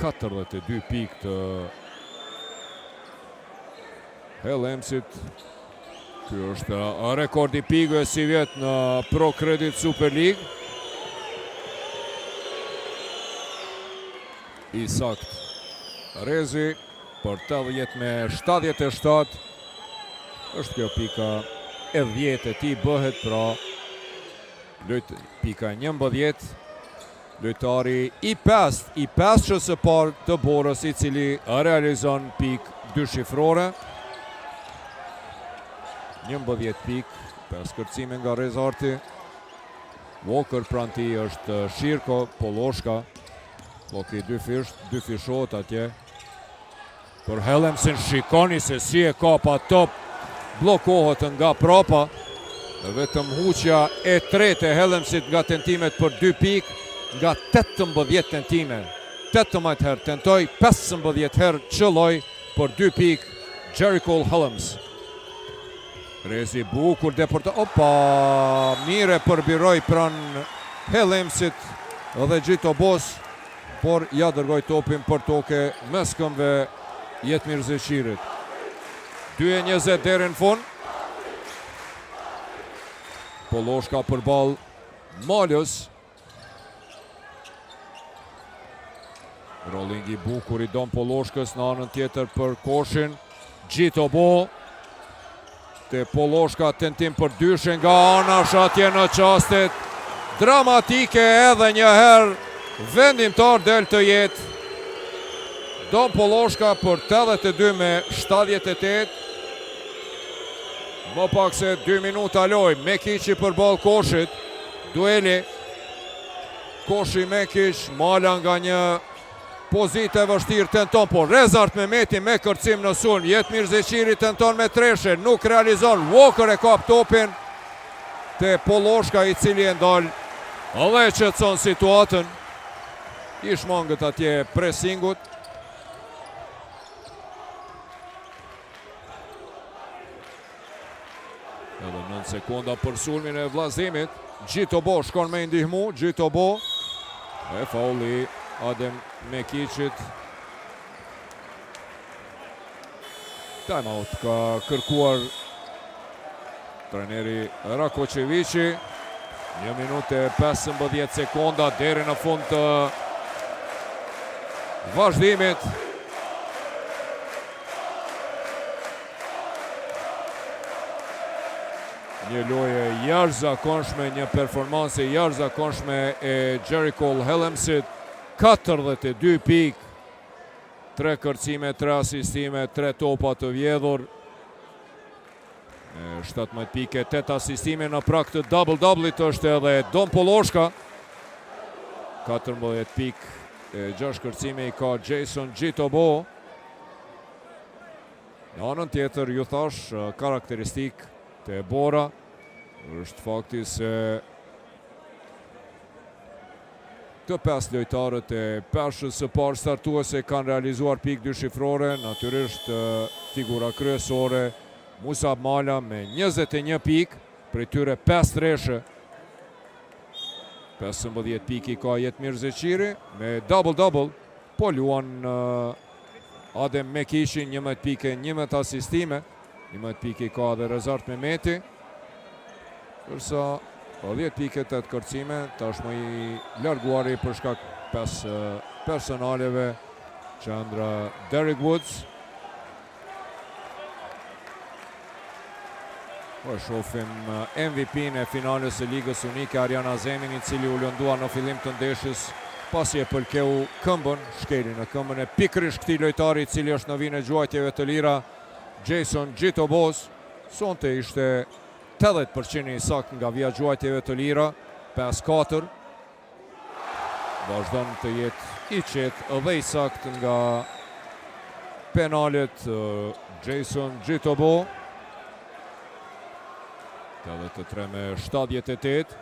42 pikë të Hellemsit. Ky është rekordi pikëve si vjet në Pro Credit Super League. I sakt Rezi për 80 me 77. Është kjo pika e 10 e tij bëhet pra pika 11. Lojtari i pesë që së parë të Borës, i cili realizon pikë 2 shifrore. 11 pikë, 5 kërcime nga Rezarti. Walker pranë tij është Shirko, Polloshka. Ploki 2 fishot atje. Për Hellemsin, shikoni se si e ka pa top, blokohet nga prapa. Vetëm huqja e tretë e Hellemsit nga tentimet për 2 pikë, nga 18 tentime. 18 herë tentoj, 15 herë qëlloj për 2 pikë Jerry Cole Hellems. Rezi bukur deporta, opa, mire përbiroj pranë Hellemsit edhe Gjito Bos, por ja dërgoj topin për toke mes këmbëve Jetmir Zeqirit. 2:20 deri në fund. Polloshka përballë Malës. Rolling i bukur i Don Polloshkës në anën tjetër për Koshin. Gjito Bo. Te Polloshka tentim për dyshe nga anash atje në çastet dramatike, edhe një herë vendimtar del të jetë. Don Polloshka për 82 me 78. Më pak se 2 minuta loj. Mekiqi përballë Koshit. Dueli Koshi Mekiq, Mala nga një pozitë e vështirë tenton, por Rezart Mehmeti me kërcim në sulm. Jetmir Zeqiri tenton me treshe, nuk realizon. Walker e kap topin te Polloshka, i cili e ndal edhe qetëson situatën. I shmangët atje presingut. Edhe 9 sekunda për sulmin e vllazimit. Gjito Bo shkon me ndihmu. Gjito Bo e fauli Adem Mekiqit. Timeout ka kërkuar trajneri Rakočevići. 1 minutë e 15 sekunda deri në fund të vazhdimit. Një loje jashtëzakonshme, një performancë jashtëzakonshme e Jerry Cole Hellemsit. 42 pikë, 3 kërcime, 3 asistime, 3 topa të vjedhur. 17 pike, 8 asistime në prag të double-doublit është edhe Don Poloshka. 14 pik, 6 kërcime i ka Jason Gjitobo. Në anën tjetër, ju thash, karakteristik të Bora është fakti se të 5 lojtarët e peshës së parë startuese kanë realizuar pik dyshifrore, natyrisht figura kryesore Musab Mala me 21 pik, prej tyre 5 treshe. 15 pik i ka Jetmir Zeqiri me double-double, po luan Adem Mekishi 11 pike, 11 asistime, 11 pik i ka dhe Rezart Mehmeti, përsa 10 pike, 8 kërcime, tashmë i larguari për shkak 5 personaleve, qendra Derek Woods. Po shohim MVP-n e finales së Ligës Unike Arjan Azemin, i cili u lëndua në fillim të ndeshjes pasi e pëlkeu këmbën, shkeli në këmbën e pikërisht këtij lojtari i cili është në vinë e gjuajtjeve të lira, Jason Gjitobos. Sonte ishte 80% i sakt nga vija gjuajtjeve të lira, 5-4. Vazhdon të jetë i qetë dhe i sakt nga penalet Jason Gjitobo. 83 me 78.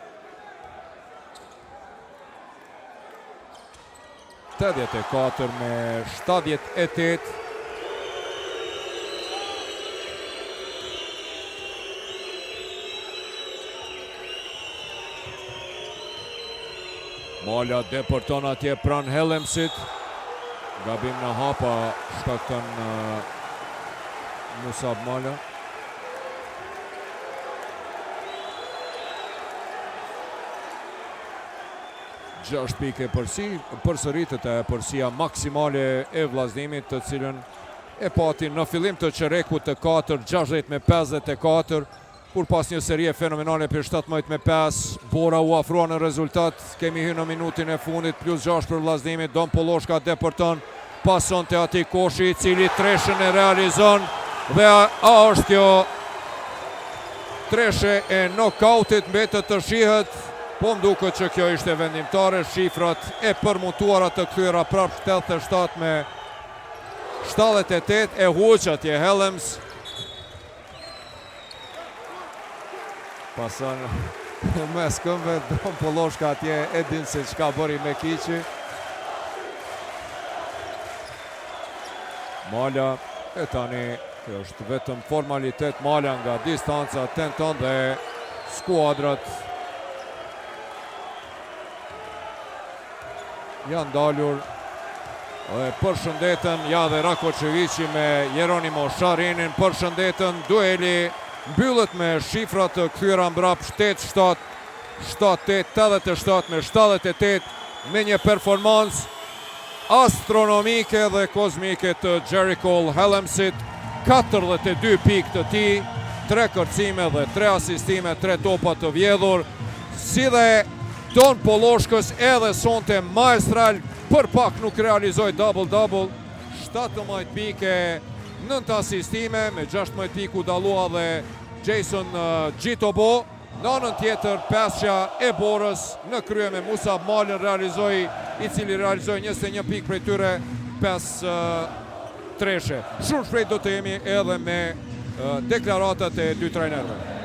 84 me 78. Mala depërton atje pran Hellemsit. Gabim në hapa shkakton Musab Mala. 6 pike përsëritet e përsia maksimale e vllaznimit, të cilën e pati në fillim të qerekut të 4, 60 me 54, kur pas një serie fenomenale për 17 me 5, Bora u afrua në rezultat. Kemi hyrë në minutin e fundit, plus 6 për vllaznimit. Don Poloshka depërton, pason të ati Koshi, i cili treshën e realizon, dhe a është kjo treshe e knockoutit, mbetet të shihet. Po më duket që kjo ishte vendimtare, shifrat e përmutuara të kthyer prap 77 me 78, e huq atje Hellems. Pason mes këmbëve Don Poloshka atje, e din se çka bëri Mekiqi. Mala, e tani kjo është vetëm formalitet. Mala nga distanca tenton dhe skuadrat janë dalur dhe përshëndetën, ja dhe Rakočevići me Jeronimo Sharinin, përshëndetën. Dueli mbyllet me shifra të kthyer mbrap 8-7, 7-8, 87 me 78, me një performancë astronomike dhe kozmike të Jericho Hellemsit. 42 pikë të tij, 3 kërcime dhe 3 asistime, 3 topa të vjedhur. Si dhe Don Poloshkës, edhe sonte maestral, për pak nuk realizoi double-double. 17 pike, 9 asistime, me 16 pik u dallua dhe Jason Gjitobo. Në anën tjetër, pesja e Borës në krye me Musab Malën i cili realizoi 21 pik prej tyre 5 treshe. Shumë shpejt do të jemi edhe me deklaratat e dy trajnerëve.